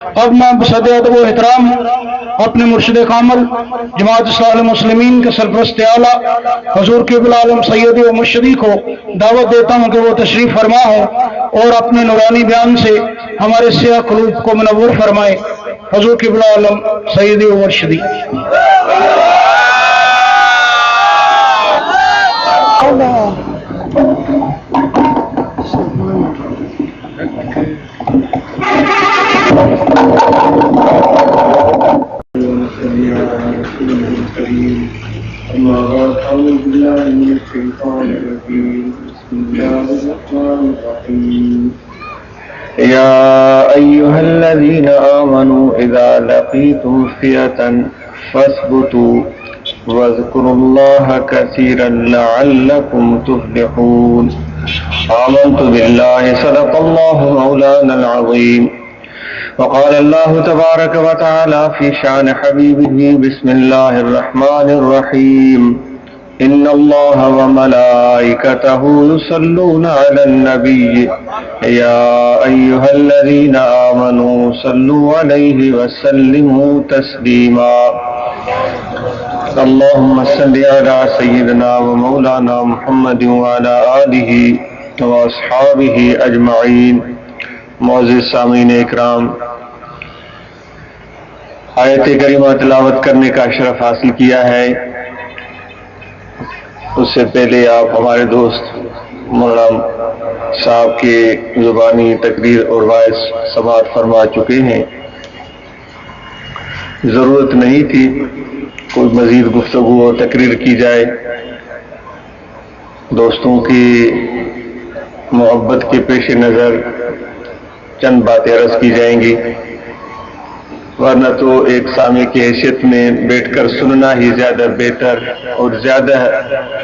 اب میں بصد ادب و احترام اپنے مرشد کامل جماعت اصلاح المسلمین کے سرپرست اعلیٰ حضور قبلہ عالم سیدی و مرشدی کو دعوت دیتا ہوں کہ وہ تشریف فرما ہو اور اپنے نورانی بیان سے ہمارے سیاہ قلوب کو منور فرمائے۔ حضور قبلہ عالم سیدی و مرشدی۔ يا أيها الذين آمنوا إذا لقيتم فئة فاثبتوا واذكروا الله كثيرا لعلكم تفلحون۔ آمنت بالله صدق الله مولانا العظيم۔ وقال الله تبارك وتعالى في شان حبيبه بسم الله الرحمن الرحيم إن الله وملائكته يصلون على النبي يا أيها الذين آمنوا صلوا عليه وسلموا تسليما۔ اللهم صل على سيدنا ومولانا محمد وعلى آله وأصحابه أجمعين۔ معزز سامعین اکرام، آیت کریمہ تلاوت کرنے کا شرف حاصل کیا ہے۔ اس سے پہلے آپ ہمارے دوست مولانا صاحب کے زبانی تقریر اور وائس سماعت فرما چکے ہیں۔ ضرورت نہیں تھی کوئی مزید گفتگو اور تقریر کی جائے۔ دوستوں کی محبت کے پیش نظر چند باتیں عرض کی جائیں گی، ورنہ تو ایک سامع کی حیثیت میں بیٹھ کر سننا ہی زیادہ بہتر اور زیادہ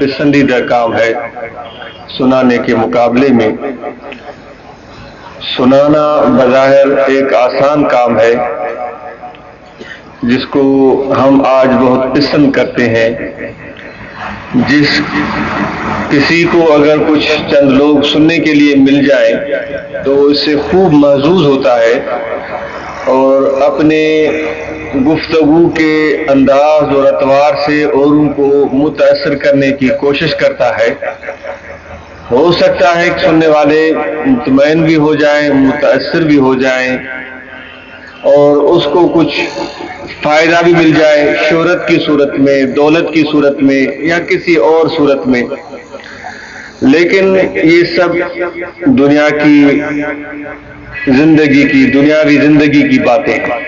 پسندیدہ کام ہے سنانے کے مقابلے میں۔ سنانا بظاہر ایک آسان کام ہے جس کو ہم آج بہت پسند کرتے ہیں۔ جس کسی کو اگر کچھ چند لوگ سننے کے لیے مل جائیں تو اس سے خوب محظوظ ہوتا ہے اور اپنے گفتگو کے انداز اور اطوار سے اوروں کو متاثر کرنے کی کوشش کرتا ہے۔ ہو سکتا ہے کہ سننے والے مطمئن بھی ہو جائیں، متاثر بھی ہو جائیں اور اس کو کچھ فائدہ بھی مل جائے، شہرت کی صورت میں، دولت کی صورت میں یا کسی اور صورت میں، لیکن یہ سب دنیا کی زندگی کی، دنیاوی زندگی کی باتیں ہیں۔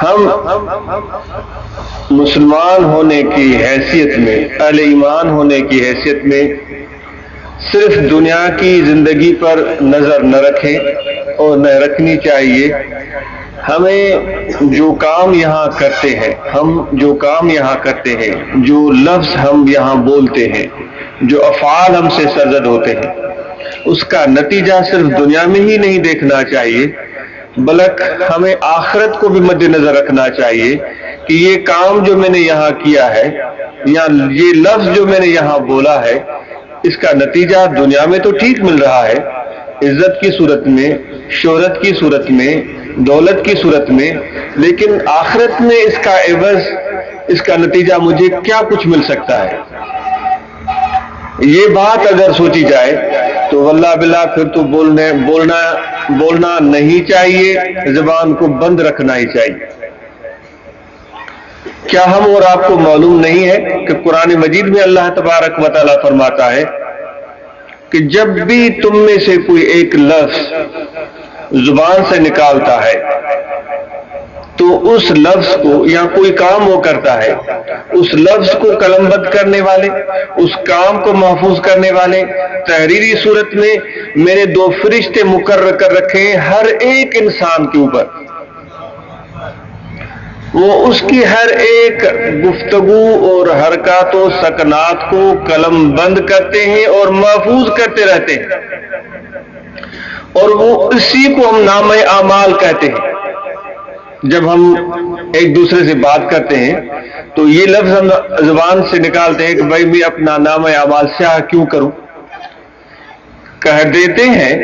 ہم مسلمان ہونے کی حیثیت میں، اہل ایمان ہونے کی حیثیت میں صرف دنیا کی زندگی پر نظر نہ رکھیں اور نہ رکھنی چاہیے۔ ہمیں جو کام یہاں کرتے ہیں، جو لفظ ہم یہاں بولتے ہیں، جو افعال ہم سے سرزد ہوتے ہیں، اس کا نتیجہ صرف دنیا میں ہی نہیں دیکھنا چاہیے، بلکہ ہمیں آخرت کو بھی مد نظر رکھنا چاہیے کہ یہ کام جو میں نے یہاں کیا ہے یا یہ لفظ جو میں نے یہاں بولا ہے، اس کا نتیجہ دنیا میں تو ٹھیک مل رہا ہے، عزت کی صورت میں، شہرت کی صورت میں، دولت کی صورت میں، لیکن آخرت میں اس کا عوض، اس کا نتیجہ مجھے کیا کچھ مل سکتا ہے؟ یہ بات اگر سوچی جائے تو واللہ باللہ پھر تو بولنا نہیں چاہیے، زبان کو بند رکھنا ہی چاہیے۔ کیا ہم اور آپ کو معلوم نہیں ہے کہ قرآن مجید میں اللہ تبارک و تعالیٰ فرماتا ہے کہ جب بھی تم میں سے کوئی ایک لفظ زبان سے نکالتا ہے تو اس لفظ کو، یا کوئی کام وہ کرتا ہے، اس لفظ کو قلم بند کرنے والے، اس کام کو محفوظ کرنے والے تحریری صورت میں میرے 2 فرشتے مقرر کر رکھے ہیں ہر ایک انسان کے اوپر۔ وہ اس کی ہر ایک گفتگو اور حرکات و سکنات کو قلم بند کرتے ہیں اور محفوظ کرتے رہتے ہیں، اور وہ اسی کو ہم نامہ اعمال کہتے ہیں۔ جب ہم ایک دوسرے سے بات کرتے ہیں تو یہ لفظ ہم زبان سے نکالتے ہیں کہ بھائی میں اپنا نامہ اعمال سیاہ کیوں کروں؟ کہہ دیتے ہیں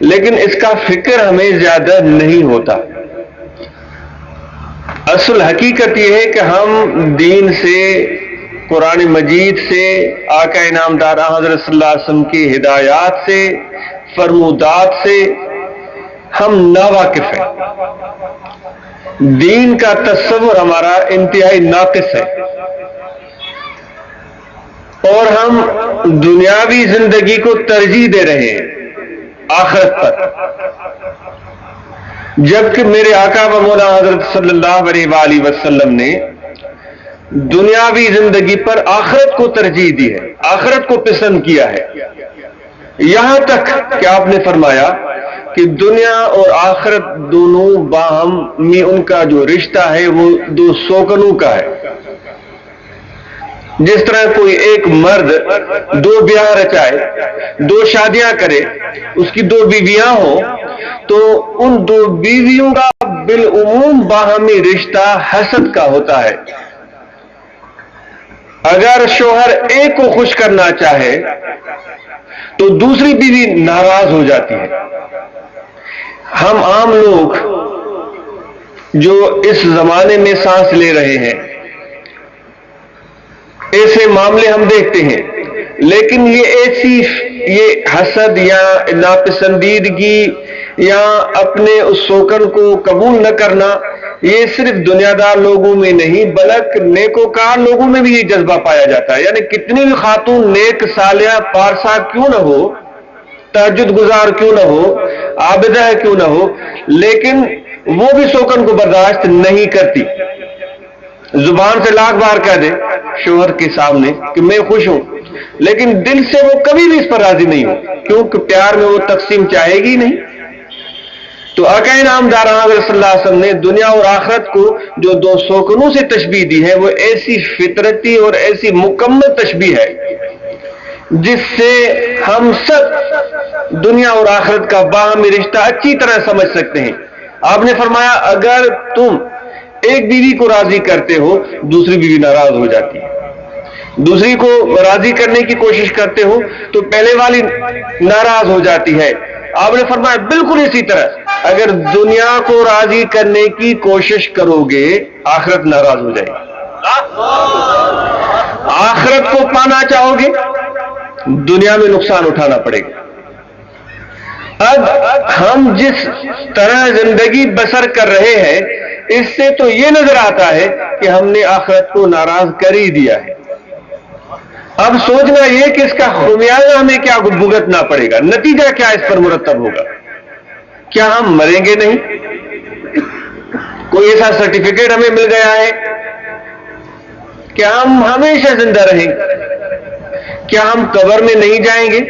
لیکن اس کا فکر ہمیں زیادہ نہیں ہوتا. اصل حقیقت یہ ہے کہ ہم دین سے، قرآن مجید سے، آقا انعامدار حضرت صلی اللہ علیہ وسلم کی ہدایات سے، فرمودات سے ہم ناواقف ہیں. دین کا تصور ہمارا انتہائی ناقص ہے اور ہم دنیاوی زندگی کو ترجیح دے رہے ہیں آخرت پر، جبکہ میرے آقا و مولا حضرت صلی اللہ علیہ وآلہ وسلم نے دنیاوی زندگی پر آخرت کو ترجیح دی ہے، آخرت کو پسند کیا ہے. یہاں تک کہ آپ نے فرمایا کہ دنیا اور آخرت دونوں باہم ان کا جو رشتہ ہے وہ دو سوکنوں کا ہے. جس طرح کوئی ایک مرد دو بیاہ رچائے، دو شادیاں کرے، اس کی دو بیویاں ہوں، تو ان دو بیویوں کا بالعموم باہمی رشتہ حسد کا ہوتا ہے. اگر شوہر ایک کو خوش کرنا چاہے تو دوسری بیوی ناراض ہو جاتی ہے. ہم عام لوگ جو اس زمانے میں سانس لے رہے ہیں ایسے معاملے ہم دیکھتے ہیں، لیکن یہ حسد یا ناپسندیدگی یا اپنے اس سوکن کو قبول نہ کرنا، یہ صرف دنیا دار لوگوں میں نہیں بلکہ نیکوکار لوگوں میں بھی یہ جذبہ پایا جاتا ہے. یعنی کتنی بھی خاتون نیک صالحہ پارسا کیوں نہ ہو، تہجد گزار کیوں نہ ہو، عابدہ کیوں نہ ہو، لیکن وہ بھی سوکن کو برداشت نہیں کرتی. زبان سے لاکھ بار کہہ دے شوہر کے سامنے کہ میں خوش ہوں، لیکن دل سے وہ کبھی بھی اس پر راضی نہیں ہو، کیونکہ پیار میں وہ تقسیم چاہے گی نہیں. تو آقا انعامدار حضرت صلی اللہ علیہ وسلم نے دنیا اور آخرت کو جو دو سوکنوں سے تشبیہ دی ہے، وہ ایسی فطرتی اور ایسی مکمل تشبیہ ہے جس سے ہم سب دنیا اور آخرت کا باہمی رشتہ اچھی طرح سمجھ سکتے ہیں. آپ نے فرمایا اگر تم ایک بیوی کو راضی کرتے ہو، دوسری بیوی ناراض ہو جاتی ہے. دوسری کو راضی کرنے کی کوشش کرتے ہو تو پہلے والی ناراض ہو جاتی ہے. آپ نے فرمایا بالکل اسی طرح اگر دنیا کو راضی کرنے کی کوشش کرو گے، آخرت ناراض ہو جائے گی. آخرت کو پانا چاہو گے، دنیا میں نقصان اٹھانا پڑے گا. اب ہم جس طرح زندگی بسر کر رہے ہیں اس سے تو یہ نظر آتا ہے کہ ہم نے آخرت کو ناراض کر ہی دیا ہے. اب سوچنا یہ کہ اس کا خمیازہ ہمیں کیا بھگتنا پڑے گا، نتیجہ کیا اس پر مرتب ہوگا. کیا ہم مریں گے نہیں؟ کوئی ایسا سرٹیفکیٹ ہمیں مل گیا ہے کہ ہم ہمیشہ زندہ رہیں گے؟ کیا ہم قبر میں نہیں جائیں گے؟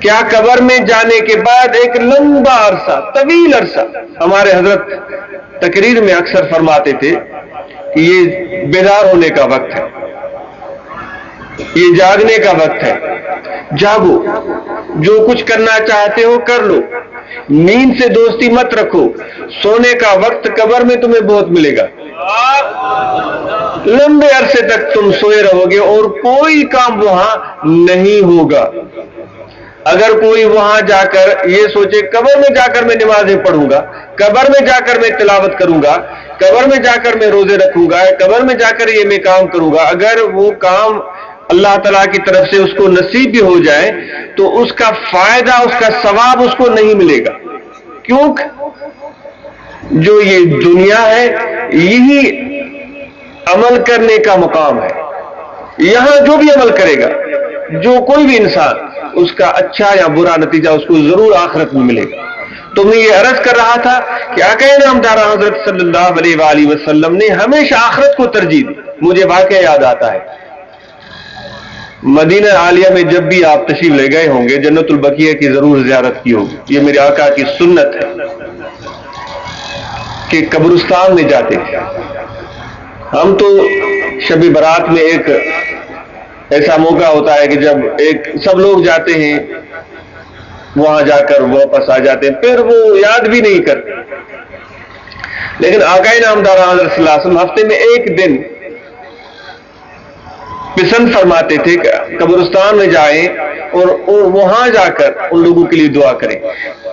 کیا قبر میں جانے کے بعد ایک لمبا عرصہ، طویل عرصہ، ہمارے حضرت تقریر میں اکثر فرماتے تھے کہ یہ بیدار ہونے کا وقت ہے، یہ جاگنے کا وقت ہے. جاگو، جو کچھ کرنا چاہتے ہو کر لو، نیند سے دوستی مت رکھو. سونے کا وقت قبر میں تمہیں بہت ملے گا. لمبے عرصے تک تم سوئے رہو گے اور کوئی کام وہاں نہیں ہوگا. اگر کوئی وہاں جا کر یہ سوچے قبر میں جا کر میں نمازیں پڑھوں گا، قبر میں جا کر میں تلاوت کروں گا، قبر میں جا کر میں روزے رکھوں گا، قبر میں جا کر یہ میں کام کروں گا، اگر وہ کام اللہ تعالیٰ کی طرف سے اس کو نصیب بھی ہو جائے تو اس کا فائدہ، اس کا ثواب اس کو نہیں ملے گا. کیونکہ جو یہ دنیا ہے یہی عمل کرنے کا مقام ہے. یہاں جو بھی عمل کرے گا، جو کوئی بھی انسان، اس کا اچھا یا برا نتیجہ اس کو ضرور آخرت میں ملے گا. تو میں یہ عرض کر رہا تھا کہ آقا انعامدار حضرت صلی اللہ علیہ وآلہ وسلم نے ہمیشہ آخرت کو ترجیح دی. مجھے واقعہ یاد آتا ہے، مدینہ عالیہ میں جب بھی آپ تشریف لے گئے ہوں گے، جنت البقیع کی ضرور زیارت کی ہوگی. یہ میرے آقا کی سنت ہے کہ قبرستان میں جاتے ہیں. ہم تو شب برات میں ایک ایسا موقع ہوتا ہے کہ جب سب لوگ جاتے ہیں وہاں جا کر واپس آ جاتے ہیں، پھر وہ یاد بھی نہیں کرتے. لیکن آقا انعامدار حضرت صلی اللہ علیہ وسلم ہفتے میں ایک دن پسند فرماتے تھے کہ قبرستان میں جائیں اور وہاں جا کر ان لوگوں کے لیے دعا کریں.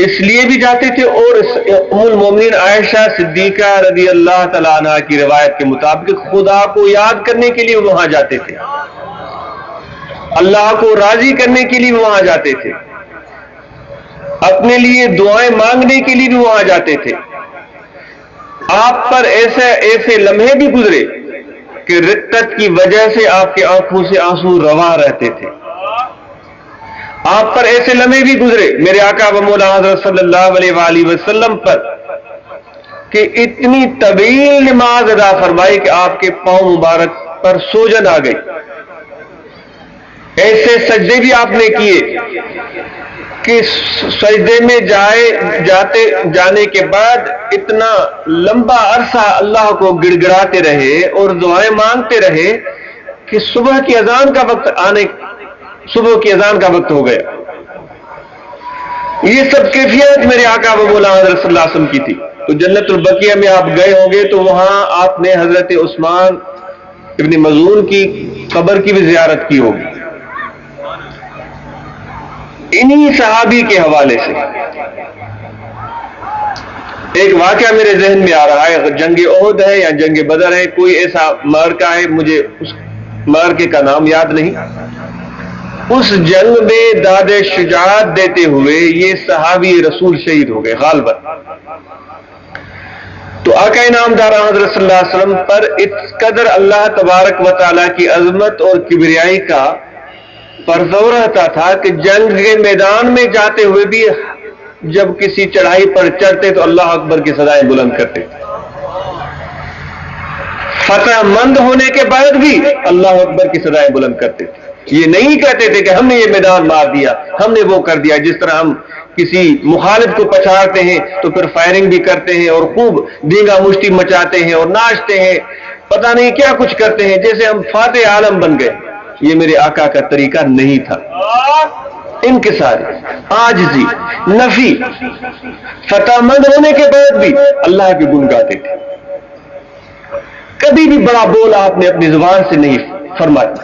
اس لیے بھی جاتے تھے، اور ام المومنین عائشہ صدیقہ رضی اللہ تعالیٰ عنہ کی روایت کے مطابق خدا کو یاد کرنے کے لیے وہاں جاتے تھے، اللہ کو راضی کرنے کے لیے وہاں جاتے تھے، اپنے لیے دعائیں مانگنے کے لیے بھی وہاں جاتے تھے. آپ پر ایسے لمحے بھی گزرے کہ رقت کی وجہ سے آپ کی آنکھوں سے آنسو رواں رہتے تھے. آپ پر ایسے لمحے بھی گزرے میرے آقا و مولا حضرت صلی اللہ علیہ وآلہ وسلم پر کہ اتنی طویل نماز ادا فرمائی کہ آپ کے پاؤں مبارک پر سوجن آ گئی. ایسے سجدے بھی آپ نے کیے کہ سجدے میں جانے کے بعد اتنا لمبا عرصہ اللہ کو گڑ گڑاتے رہے اور دعائیں مانگتے رہے کہ صبح کی اذان کا وقت ہو گیا. یہ سب کیفیت میرے آقا و مولا حضرت صلی اللہ علیہ وسلم کی تھی. تو جنت البقیہ میں آپ گئے ہوں گے تو وہاں آپ نے حضرت عثمان ابن مظعون کی قبر کی بھی زیارت کی ہوگی. انہی صحابی کے حوالے سے ایک واقعہ میرے ذہن میں آ رہا ہے. جنگ احد ہے یا جنگ بدر ہے، کوئی ایسا معرکہ ہے، مجھے اس معرکے کا نام یاد نہیں. اس جنگ میں داد شجاعت دیتے ہوئے یہ صحابی رسول شہید ہو گئے غالباً. تو آقا انعامدار حضرت صلی اللہ علیہ وسلم پر اس قدر اللہ تبارک و تعالیٰ کی عظمت اور کبریائی کا پرزور رہتا تھا کہ جنگ کے میدان میں جاتے ہوئے بھی جب کسی چڑھائی پر چڑھتے تو اللہ اکبر کی صدائیں بلند کرتے تھے. فتح مند ہونے کے بعد بھی اللہ اکبر کی صدائیں بلند کرتے تھے. یہ نہیں کہتے تھے کہ ہم نے یہ میدان مار دیا، ہم نے وہ کر دیا. جس طرح ہم کسی مخالف کو پچھاڑتے ہیں تو پھر فائرنگ بھی کرتے ہیں اور خوب دینگا مشتی مچاتے ہیں اور ناچتے ہیں، پتہ نہیں کیا کچھ کرتے ہیں، جیسے ہم فاتح عالم بن گئے. یہ میرے آقا کا طریقہ نہیں تھا. انکسار، عاجزی، نفی، فتح مند ہونے کے بعد بھی اللہ کے گن گاتے تھے. کبھی بھی بڑا بول آپ نے اپنی زبان سے نہیں فرمایا.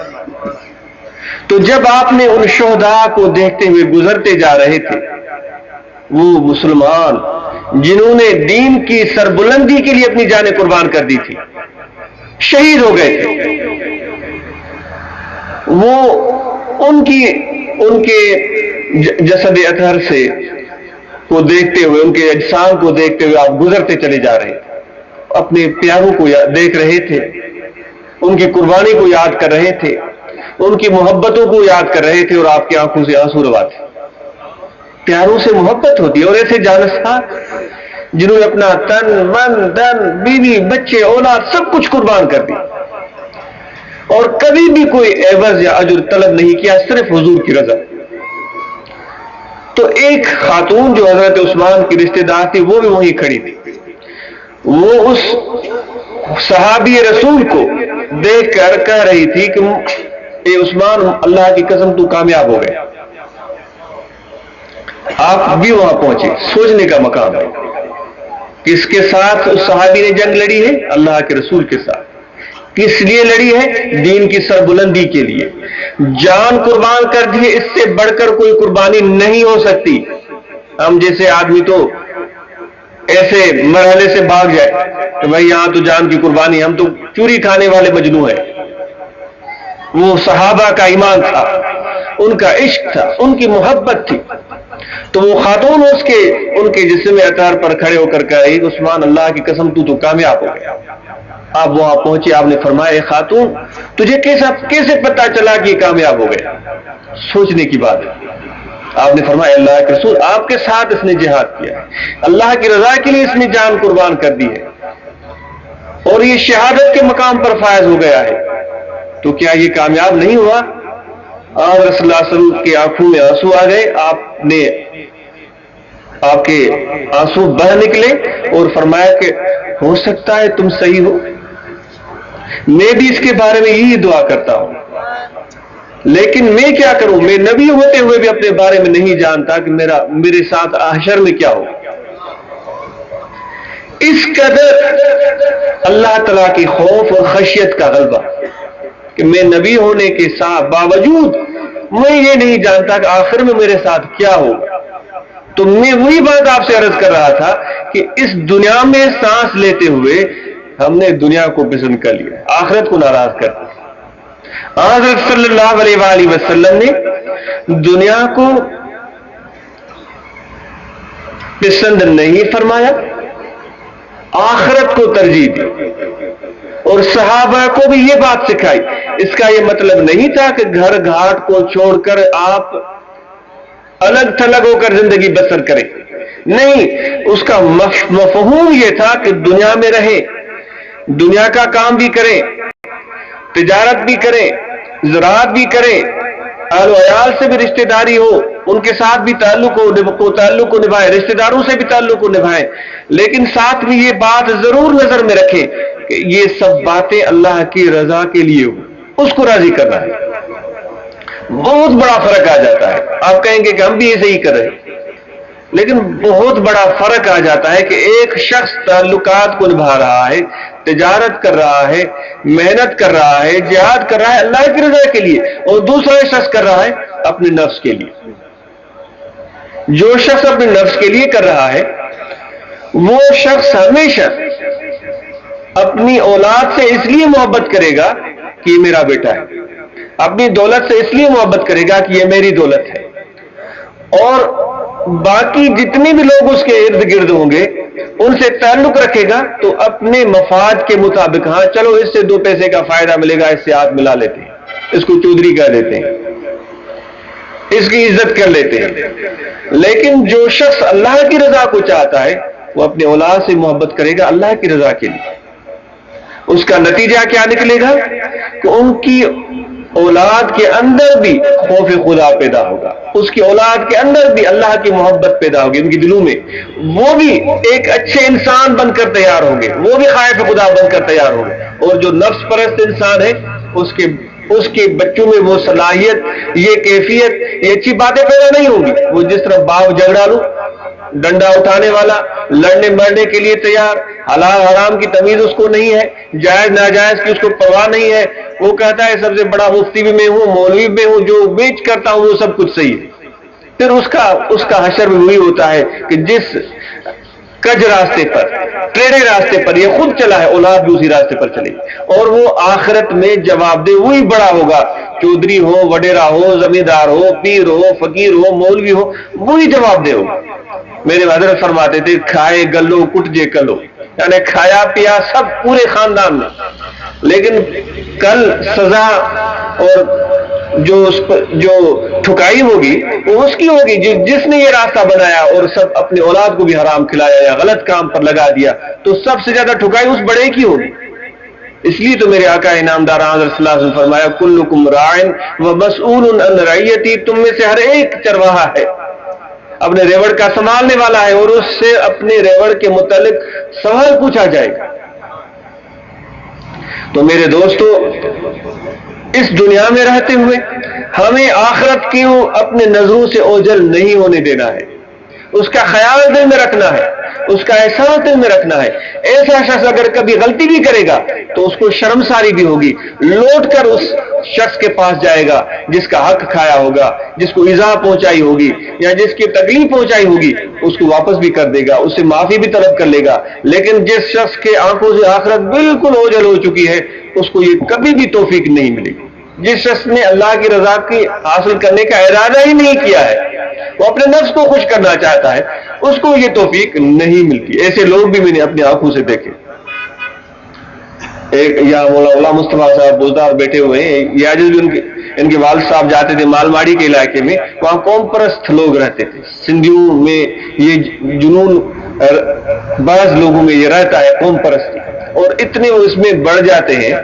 تو جب آپ نے ان شہداء کو دیکھتے ہوئے گزرتے جا رہے تھے، وہ مسلمان جنہوں نے دین کی سربلندی کے لیے اپنی جانیں قربان کر دی تھی، شہید ہو گئے تھے. وہ ان کے جسد اطہر سے کو دیکھتے ہوئے، ان کے اجسام کو دیکھتے ہوئے آپ گزرتے چلے جا رہے تھے. اپنے پیاروں کو دیکھ رہے تھے، ان کی قربانی کو یاد کر رہے تھے، ان کی محبتوں کو یاد کر رہے تھے، اور آپ کی آنکھوں سے آنسو روا تھے. پیاروں سے محبت ہوتی ہے، اور ایسے جانسار جنہوں نے اپنا تن، من، دن، بیوی، بچے، اولاد سب کچھ قربان کر دی اور کبھی بھی کوئی عوض یا اجر طلب نہیں کیا، صرف حضور کی رضا. تو ایک خاتون جو حضرت عثمان کی رشتہ دار تھی وہ بھی وہیں کھڑی تھی. وہ اس صحابی رسول کو دیکھ کر کہہ رہی تھی کہ اے عثمان، اللہ کی قسم تو کامیاب ہو گئے. آپ بھی وہاں پہنچے. سوچنے کا مقام ہے. کس کے ساتھ اس صحابی نے جنگ لڑی ہے؟ اللہ کے رسول کے ساتھ. کس لیے لڑی ہے؟ دین کی سربلندی کے لیے. جان قربان کر دی. اس سے بڑھ کر کوئی قربانی نہیں ہو سکتی. ہم جیسے آدمی تو ایسے مرحلے سے بھاگ جائے کہ بھائی یہاں تو جان کی قربانی، ہم تو چوری کھانے والے مجنو ہیں. وہ صحابہ کا ایمان تھا، ان کا عشق تھا، ان کی محبت تھی. تو وہ خاتون ان کے جسم اطہر پر کھڑے ہو کر کہا، عثمان، اللہ کی قسم تو کامیاب ہو گیا. آپ وہاں پہنچے. آپ نے فرمایا، اے خاتون، تجھے کیسے پتہ چلا کہ یہ کامیاب ہو گیا؟ سوچنے کی بات ہے. آپ نے فرمایا، اللہ کے رسول، آپ کے ساتھ اس نے جہاد کیا ہے، اللہ کی رضا کے لیے اس نے جان قربان کر دی ہے اور یہ شہادت کے مقام پر فائز ہو گیا ہے. تو کیا یہ کامیاب نہیں ہوا؟ آپ رسول اللہ صلی اللہ علیہ وسلم کی آنکھوں میں آنسو آ گئے. آپ کے آنسو بہہ نکلے اور فرمایا کہ ہو سکتا ہے تم صحیح ہو. میں بھی اس کے بارے میں یہی دعا کرتا ہوں، لیکن میں کیا کروں؟ میں نبی ہوتے ہوئے بھی اپنے بارے میں نہیں جانتا کہ میرے ساتھ حشر میں کیا ہو. اس قدر اللہ تعالیٰ کی خوف اور خشیت کا غلبہ. کہ میں نبی ہونے کے ساتھ باوجود میں یہ نہیں جانتا کہ آخر میں میرے ساتھ کیا ہوگا. تو میں وہی بات آپ سے عرض کر رہا تھا کہ اس دنیا میں سانس لیتے ہوئے ہم نے دنیا کو پسند کر لیا, آخرت کو ناراض کر دیا. حضرت صلی اللہ علیہ وآلہ وسلم نے دنیا کو پسند نہیں فرمایا, آخرت کو ترجیح دی, اور صحابہ کو بھی یہ بات سکھائی. اس کا یہ مطلب نہیں تھا کہ گھر گھاٹ کو چھوڑ کر آپ الگ تھلگ ہو کر زندگی بسر کریں, نہیں, اس کا مفہوم یہ تھا کہ دنیا میں رہیں, دنیا کا کام بھی کریں, تجارت بھی کریں, زراعت بھی کریں, اہل و عیال سے بھی رشتہ داری ہو, ان کے ساتھ بھی تعلق کو نبھائیں, رشتہ داروں سے بھی تعلق کو نبھائیں, لیکن ساتھ بھی یہ بات ضرور نظر میں رکھیں کہ یہ سب باتیں اللہ کی رضا کے لیے ہو, اس کو راضی کرنا ہے. بہت بڑا فرق آ جاتا ہے. آپ کہیں گے کہ ہم بھی ایسے ہی کر رہے ہیں, لیکن بہت بڑا فرق آ جاتا ہے کہ ایک شخص تعلقات کو نبھا رہا ہے, تجارت کر رہا ہے, محنت کر رہا ہے, جہاد کر رہا ہے اللہ کی رضا کے لیے, اور دوسرا شخص کر رہا ہے اپنے نفس کے لیے. جو شخص اپنے نفس کے لیے کر رہا ہے وہ شخص ہمیشہ اپنی اولاد سے اس لیے محبت کرے گا کہ یہ میرا بیٹا ہے, اپنی دولت سے اس لیے محبت کرے گا کہ یہ میری دولت ہے, اور باقی جتنے بھی لوگ اس کے ارد گرد ہوں گے ان سے تعلق رکھے گا تو اپنے مفاد کے مطابق, ہاں چلو اس سے 2 پیسے کا فائدہ ملے گا, اس سے ہاتھ ملا لیتے ہیں, اس کو چودھری کہہ دیتے ہیں, اس کی عزت کر لیتے ہیں. لیکن جو شخص اللہ کی رضا کو چاہتا ہے وہ اپنے اولاد سے محبت کرے گا اللہ کی رضا کے لیے. اس کا نتیجہ کیا نکلے گا کہ ان کی اولاد کے اندر بھی خوف خدا پیدا ہوگا, اس کی اولاد کے اندر بھی اللہ کی محبت پیدا ہوگی ان کی دلوں میں, وہ بھی ایک اچھے انسان بن کر تیار ہوں گے, وہ بھی خائف خدا بن کر تیار ہوں گے. اور جو نفس پرست انسان ہے اس کے بچوں میں وہ صلاحیت, یہ کیفیت, یہ اچھی باتیں پیدا نہیں ہوں گی. وہ جس طرح باغ جھگڑالو, ڈنڈا اٹھانے والا, لڑنے مرنے کے لیے تیار, حلال حرام کی تمیز اس کو نہیں ہے, جائز ناجائز کی اس کو پرواہ نہیں ہے, وہ کہتا ہے سب سے بڑا مفتی بھی میں ہوں, مولوی بھی ہوں, جو بیچ کرتا ہوں وہ سب کچھ صحیح ہے. پھر اس کا حشر بھی وہی ہوتا ہے کہ جس کج راستے پر, ٹیڑھے راستے پر یہ خود چلا ہے, اولاد بھی اسی راستے پر چلے گی, اور وہ آخرت میں جواب دہ وہی بڑا ہوگا, چودھری ہو, وڈیرا ہو, زمیندار ہو, پیر ہو, فقیر ہو, مولوی ہو, وہی جواب دہ ہوگا. میرے حضرت فرماتے تھے کھائے گلو کٹ جے کلو, یعنی کھایا پیا سب پورے خاندان میں, لیکن کل سزا اور جو ٹھکائی ہوگی وہ اس کی ہوگی جس نے یہ راستہ بنایا اور سب اپنے اولاد کو بھی حرام کھلایا یا غلط کام پر لگا دیا, تو سب سے زیادہ ٹھکائی اس بڑے کی ہوگی. اس لیے تو میرے آقا انعامدار حضرت صلی اللہ علیہ وسلم فرمایا کلکم راعٍ ومسئول عن رعیتی, تم میں سے ہر ایک چرواہا ہے, اپنے ریوڑ کا سنبھالنے والا ہے, اور اس سے اپنے ریوڑ کے متعلق سوال پوچھا جائے گا. تو میرے دوستو, اس دنیا میں رہتے ہوئے ہمیں آخرت کیوں اپنے نظروں سے اوجھل نہیں ہونے دینا ہے, اس کا خیال دل میں رکھنا ہے, اس کا احساس دل میں رکھنا ہے. ایسا شخص اگر کبھی غلطی بھی کرے گا تو اس کو شرمساری بھی ہوگی, لوٹ کر اس شخص کے پاس جائے گا جس کا حق کھایا ہوگا, جس کو ایذا پہنچائی ہوگی یا جس کی تکلیف پہنچائی ہوگی, اس کو واپس بھی کر دے گا, اس سے معافی بھی طلب کر لے گا. لیکن جس شخص کے آنکھوں سے آخرت بالکل اوجھل ہو چکی ہے اس کو یہ کبھی بھی توفیق نہیں ملے گی. جس شخص نے اللہ کی رضا کی حاصل کرنے کا ارادہ ہی نہیں کیا ہے, وہ اپنے نفس کو خوش کرنا چاہتا ہے, اس کو یہ توفیق نہیں ملتی. ایسے لوگ بھی میں نے اپنی آنکھوں سے دیکھے. ایک یا مولا مصطفیٰ صاحب بزدار بیٹھے ہوئے ہیں, یہ آج بھی ان کے والد صاحب جاتے تھے مالماڑی کے علاقے میں, وہاں قوم پرست لوگ رہتے تھے. سندھیوں میں یہ جنون بعض لوگوں میں یہ رہتا ہے قوم پرستی, اور اتنے وہ اس میں بڑھ جاتے ہیں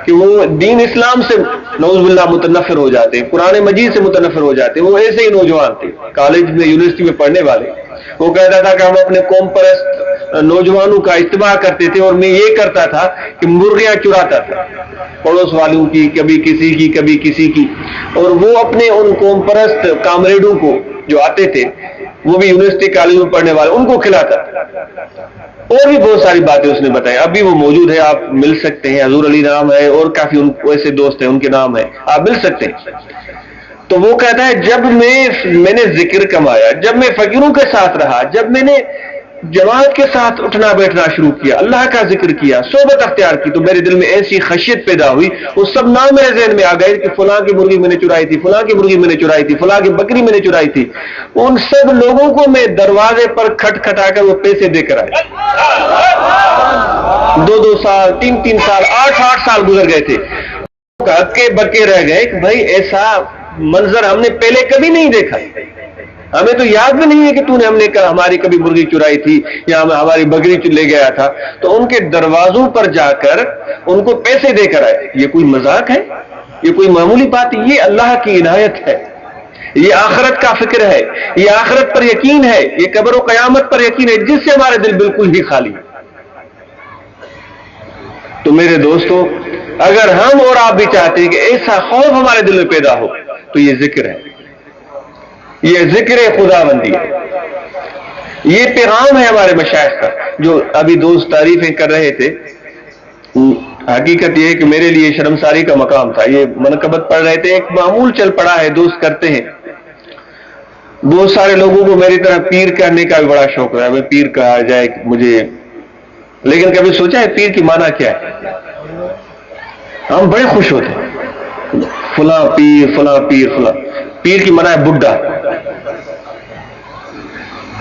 کہ وہ دین اسلام سے نعوذ باللہ متنفر ہو جاتے ہیں, قرآن مجید سے متنفر ہو جاتے ہیں. وہ ایسے ہی نوجوان تھے, کالج میں یونیورسٹی میں پڑھنے والے. وہ کہتا تھا کہ ہم اپنے قوم پرست نوجوانوں کا اجتماع کرتے تھے, اور میں یہ کرتا تھا کہ مرغیاں چراتا تھا پڑوس والوں کی, کبھی کسی کی کبھی کسی کی, اور وہ اپنے ان قوم پرست کامریڈوں کو جو آتے تھے, وہ بھی یونیورسٹی کالج میں پڑھنے والے, ان کو کھلاتا تھا. اور بھی بہت ساری باتیں اس نے بتائی، ابھی وہ موجود ہے، آپ مل سکتے ہیں، حضور علی نام ہے اور کافی ویسے دوست ہیں ان کے نام ہے، آپ مل سکتے ہیں۔ تو وہ کہتا ہے جب میں نے ذکر کمایا، جب میں فقیروں کے ساتھ رہا، جب میں نے جماعت کے ساتھ اٹھنا بیٹھنا شروع کیا، اللہ کا ذکر کیا، صحبت اختیار کی، تو میرے دل میں ایسی خشیت پیدا ہوئی، وہ سب نام میرے ذہن میں آ گئے کہ فلاں کی مرغی میں نے چرائی تھی، فلاں کی مرغی میں نے چرائی تھی، فلاں کی بکری میں نے چرائی تھی۔ ان سب لوگوں کو میں دروازے پر کھٹکھٹا کر وہ پیسے دے کر آیا۔ 2 سال، 3 سال، 8 سال گزر گئے تھے، ہکے بکے رہ گئے کہ بھائی ایسا منظر ہم نے پہلے کبھی نہیں دیکھا، ہمیں تو یاد بھی نہیں ہے کہ تو نے ہم نے کہا ہماری کبھی مرغی چرائی تھی یا ہماری بکری لے گیا تھا۔ تو ان کے دروازوں پر جا کر ان کو پیسے دے کر آئے۔ یہ کوئی مذاق ہے؟ یہ کوئی معمولی بات؟ یہ اللہ کی عنایت ہے، یہ آخرت کا فکر ہے، یہ آخرت پر یقین ہے، یہ قبر و قیامت پر یقین ہے، جس سے ہمارے دل بالکل ہی خالی ہے۔ تو میرے دوستو، اگر ہم اور آپ بھی چاہتے ہیں کہ ایسا خوف ہمارے دل میں پیدا ہو تو یہ ذکر ہے، یہ ذکر خدا بندی ہے، یہ پیغام ہے ہمارے مشائخ کا۔ جو ابھی دوست تعریفیں کر رہے تھے، حقیقت یہ ہے کہ میرے لیے شرمساری کا مقام تھا، یہ منقبت پڑھ رہے تھے، ایک معمول چل پڑا ہے، دوست کرتے ہیں۔ بہت سارے لوگوں کو میری طرح پیر کرنے کا بھی بڑا شوق رہا ہے، میں پیر کہا جائے مجھے، لیکن کبھی سوچا ہے پیر کی معنی کیا ہے؟ ہم بڑے خوش ہوتے ہیں، فلاں پیر فلاں پیر فلاں، پیر کی معنی ہے بڈھا۔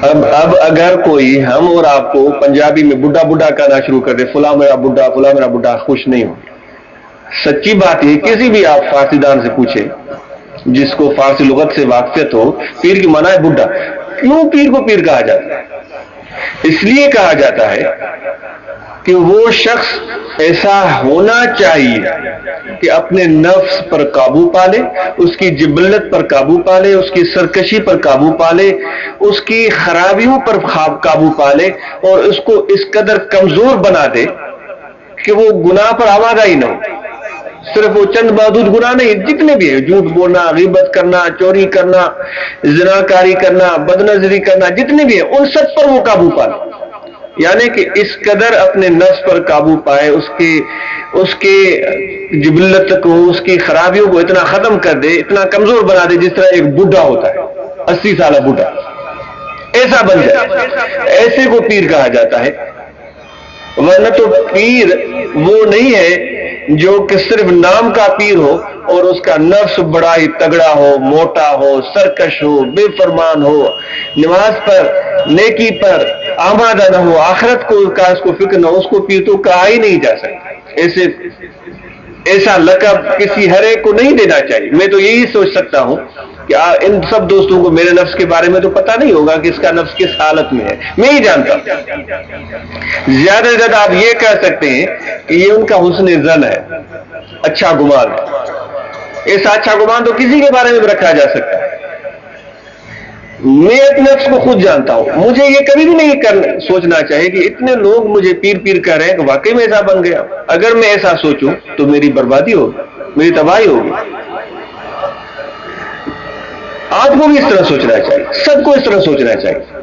اب اگر کوئی ہم اور آپ کو پنجابی میں بڈھا بڈھا کہنا شروع کر دے، فلاں میرا بڈھا فلاں میرا بڈھا، خوش نہیں ہو۔ سچی بات ہے، کسی بھی آپ فارسی دان سے پوچھے جس کو فارسی لغت سے واقفیت ہو، پیر کی معنی ہے بڈھا۔ کیوں پیر کو پیر کہا جاتا ہے؟ اس لیے کہا جاتا ہے کہ وہ شخص ایسا ہونا چاہیے کہ اپنے نفس پر قابو پالے، اس کی جبلت پر قابو پالے، اس کی سرکشی پر قابو پالے، اس کی خرابیوں پر قابو پالے، اور اس کو اس قدر کمزور بنا دے کہ وہ گناہ پر آمادہ ہی نہ ہو۔ صرف وہ چند محدود گناہ نہیں، جتنے بھی ہیں، جھوٹ بولنا، غیبت کرنا، چوری کرنا، زناکاری کرنا، بدنظری کرنا، جتنے بھی ہیں ان سب پر وہ قابو پالے، یعنی کہ اس قدر اپنے نفس پر قابو پائے، اس کے جبلت کو، اس کی خرابیوں کو اتنا ختم کر دے، اتنا کمزور بنا دے جس طرح ایک بڈھا ہوتا ہے، 80 سالہ بڈھا، ایسا بن جائے، ایسے کو پیر کہا جاتا ہے۔ ورنہ تو پیر وہ نہیں ہے جو کہ صرف نام کا پیر ہو اور اس کا نفس بڑا ہی تگڑا ہو، موٹا ہو، سرکش ہو، بے فرمان ہو، نماز پر، نیکی پر آمادہ نہ ہو، آخرت کو کا اس کو فکر نہ ہو، اس کو پیر تو کہا ہی نہیں جا سکتا۔ ایسا لقب کسی ہر ایک کو نہیں دینا چاہیے۔ میں تو یہی سوچ سکتا ہوں کہ ان سب دوستوں کو میرے نفس کے بارے میں تو پتہ نہیں ہوگا کہ اس کا نفس کس حالت میں ہے، میں ہی جانتا ہوں۔ زیادہ سے زیادہ آپ یہ کہہ سکتے ہیں کہ یہ ان کا حسن ظن ہے، اچھا گمان ہے۔ ایسا اچھا گمان تو کسی کے بارے میں بھی رکھا جا سکتا ہے۔ میں اپنے نفس کو خود جانتا ہوں، مجھے یہ کبھی بھی نہیں سوچنا چاہیے کہ اتنے لوگ مجھے پیر پیر کہہ رہے ہیں کہ واقعی میں ایسا بن گیا۔ اگر میں ایسا سوچوں تو میری بربادی ہوگی، میری تباہی ہوگی۔ آپ کو بھی اس طرح سوچنا چاہیے، سب کو اس طرح سوچنا چاہیے۔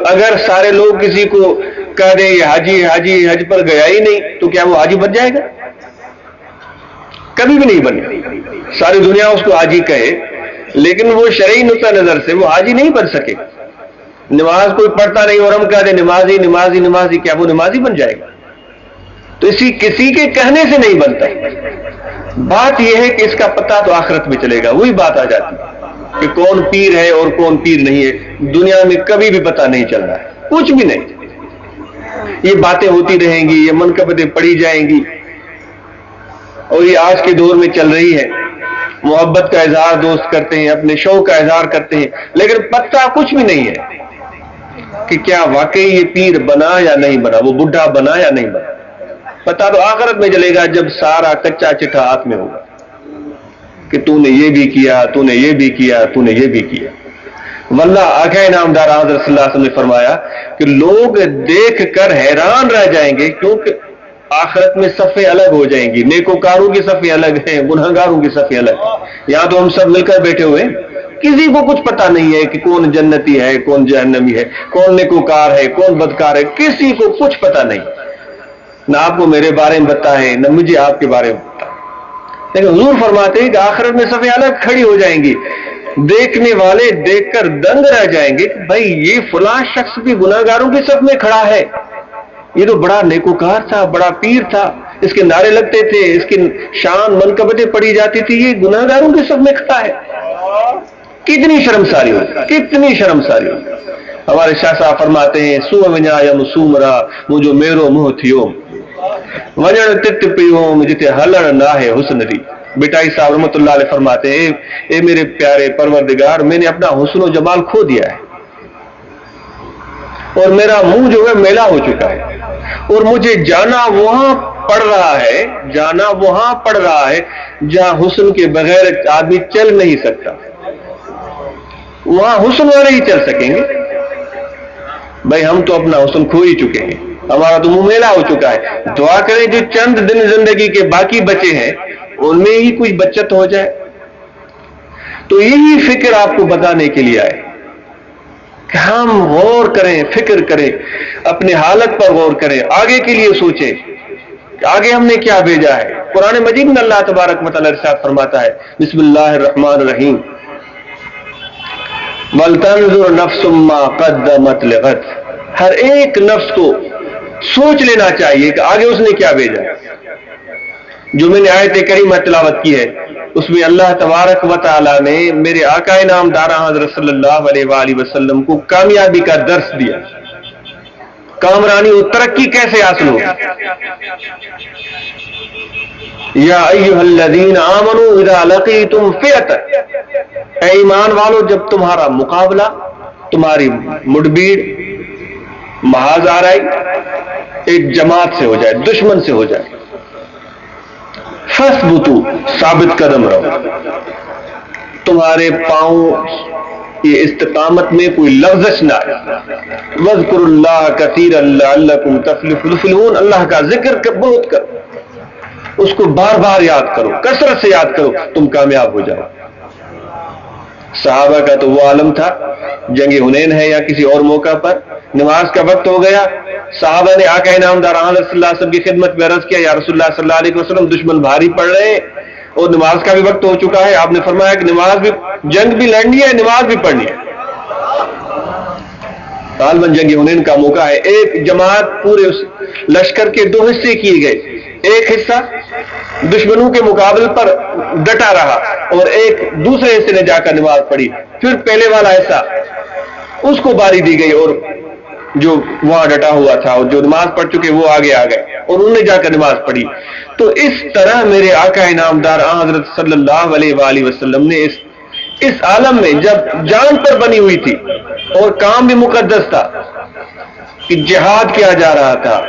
اگر سارے لوگ کسی کو کہہ دیں یہ حاجی حاجی حج پر گیا ہی نہیں، تو کیا وہ حاجی بن جائے گا؟ کبھی بھی نہیں بنے۔ ساری دنیا اس کو حاجی کہے لیکن وہ شرعی نقطہ نظر سے وہ حاجی نہیں بن سکے۔ نماز کوئی پڑھتا نہیں اور ہم کہہ دیں نمازی نمازی نمازی، کیا وہ نمازی بن جائے گا؟ تو کسی کے کہنے سے نہیں بنتا۔ بات یہ ہے کہ اس کا پتہ تو آخرت میں چلے گا۔ وہی بات آ جاتی ہے کہ کون پیر ہے اور کون پیر نہیں ہے، دنیا میں کبھی بھی پتہ نہیں چل رہا ہے، کچھ بھی نہیں۔ یہ باتیں ہوتی رہیں گی، یہ منقبتیں پڑھی جائیں گی، اور یہ آج کے دور میں چل رہی ہے۔ محبت کا اظہار دوست کرتے ہیں، اپنے شوق کا اظہار کرتے ہیں، لیکن پتہ کچھ بھی نہیں ہے کہ کیا واقعی یہ پیر بنا یا نہیں بنا، وہ بڈھا بنا یا نہیں بنا۔ پتہ تو آخرت میں چلے گا جب سارا کچا چٹھا ہاتھ میں ہوگا کہ تو نے یہ بھی کیا، تو نے یہ بھی کیا، تو نے یہ بھی کیا۔ واللہ آقا نامدار حضرت صلی اللہ علیہ وسلم نے فرمایا کہ لوگ دیکھ کر حیران رہ جائیں گے، کیونکہ آخرت میں صفیں الگ ہو جائیں گی، نیکوکاروں کی صفیں الگ ہیں، گنہگاروں کی صفیں الگ ہیں۔ یہاں تو ہم سب مل کر بیٹھے ہوئے ہیں، کسی کو کچھ پتا نہیں ہے کہ کون جنتی ہے کون جہنمی ہے، کون نیکوکار ہے کون بدکار ہے، کسی کو کچھ پتا نہیں، نہ آپ کو میرے بارے میں پتا ہے نہ مجھے آپ کے بارے میں پتا۔ لیکن حضور فرماتے ہیں کہ آخرت میں صفیں الگ کھڑی ہو جائیں گی، دیکھنے والے دیکھ کر دنگ رہ جائیں گے کہ بھائی یہ فلاں شخص بھی گناہگاروں کی صف میں کھڑا ہے، یہ تو بڑا نیکوکار تھا، بڑا پیر تھا، اس کے نعرے لگتے تھے، اس کی شان منقبتیں پڑھی جاتی تھی، یہ گناہگاروں کی صف میں کھڑا ہے۔ کتنی شرمساری ہو، کتنی شرمساری ہو۔ ہمارے شاہ صاحب فرماتے ہیں سو ونیا یم سومرا مجھو میرو منہ تھیو وجن تت پیوم جتے ہلڑ نہ ہے حسن ری۔ بٹائی صاحب رحمۃ اللہ علیہ فرماتے ہیں اے میرے پیارے پروردگار، میں نے اپنا حسن و جمال کھو دیا ہے اور میرا منہ جو ہے میلا ہو چکا ہے، اور مجھے جانا وہاں پڑ رہا ہے، جانا وہاں پڑ رہا ہے جہاں حسن کے بغیر آدمی چل نہیں سکتا، وہاں حسن والے ہی چل سکیں گے۔ بھائی ہم تو اپنا حسن کھو ہی چکے ہیں، ہمارا تو منہ میلا ہو چکا ہے۔ دعا کریں جو چند دن زندگی کے باقی بچے ہیں ان میں ہی کچھ بچت ہو جائے۔ تو یہی فکر آپ کو بتانے کے لیے آئے کہ ہم غور کریں، فکر کریں، اپنی حالت پر غور کریں، آگے کے لیے سوچیں کہ آگے ہم نے کیا بھیجا ہے۔ قرآن مجید میں اللہ تبارک و تعالی ارشاد فرماتا ہے بسم اللہ الرحمن الرحیم وَلْتَنْظُرْ نَفْسٌ مَّا قَدَّمَتْ لِغَدٍ، ہر ایک نفس کو سوچ لینا چاہیے کہ آگے اس نے کیا بھیجا۔ جو میں نے آیت کریمہ تلاوت کی ہے اس میں اللہ تبارک و تعالی نے میرے آقا نامدار حضرت صلی اللہ علیہ وآلہ وسلم کو کامیابی کا درس دیا، کامرانی اور ترقی کیسے حاصل ہو۔ یا ایھا الذین آمنوا اذا لقیتم فئۃ، اے ایمان والو جب تمہارا مقابلہ، تمہاری مڈبیڑ، محاذ آرائی ایک جماعت سے ہو جائے، دشمن سے ہو جائے، فَاثْبُتُوا، ثابت قدم رہو، تمہارے پاؤں یہ استقامت میں کوئی لغزش نہ آئے۔ وَاذْكُرُوا اللَّهَ كَثِيرًا لَعَلَّكُمْ تُفْلِحُونَ، اللہ کا ذکر بہت کرو، اس کو بار بار یاد کرو، کثرت سے یاد کرو، تم کامیاب ہو جاؤ۔ صحابہ کا تو وہ عالم تھا، جنگ حنین ہے یا کسی اور موقع پر نماز کا وقت ہو گیا، صحابہ نے آقا انعامدار حضرت صلی اللہ علیہ وسلم کی خدمت میں عرض کیا یا رسول اللہ صلی اللہ علیہ وسلم دشمن بھاری پڑ رہے ہیں اور نماز کا بھی وقت ہو چکا ہے۔ آپ نے فرمایا کہ نماز بھی، جنگ بھی لڑنی ہے، نماز بھی پڑھنی ہے۔ غالباً جنگ حنین کا موقع ہے، ایک جماعت پورے اس لشکر کے دو حصے کیے گئے، ایک حصہ دشمنوں کے مقابل پر ڈٹا رہا اور ایک دوسرے حصے نے جا کر نماز پڑھی، پھر پہلے والا حصہ اس کو باری دی گئی اور جو وہاں ڈٹا ہوا تھا اور جو نماز پڑھ چکے وہ آگے آ گئے اور انہوں نے جا کر نماز پڑھی۔ تو اس طرح میرے آقا انعامدار حضرت صلی اللہ علیہ وآلہ وسلم نے اس عالم میں جب جان پر بنی ہوئی تھی اور کام بھی مقدس تھا کہ جہاد کیا جا رہا تھا،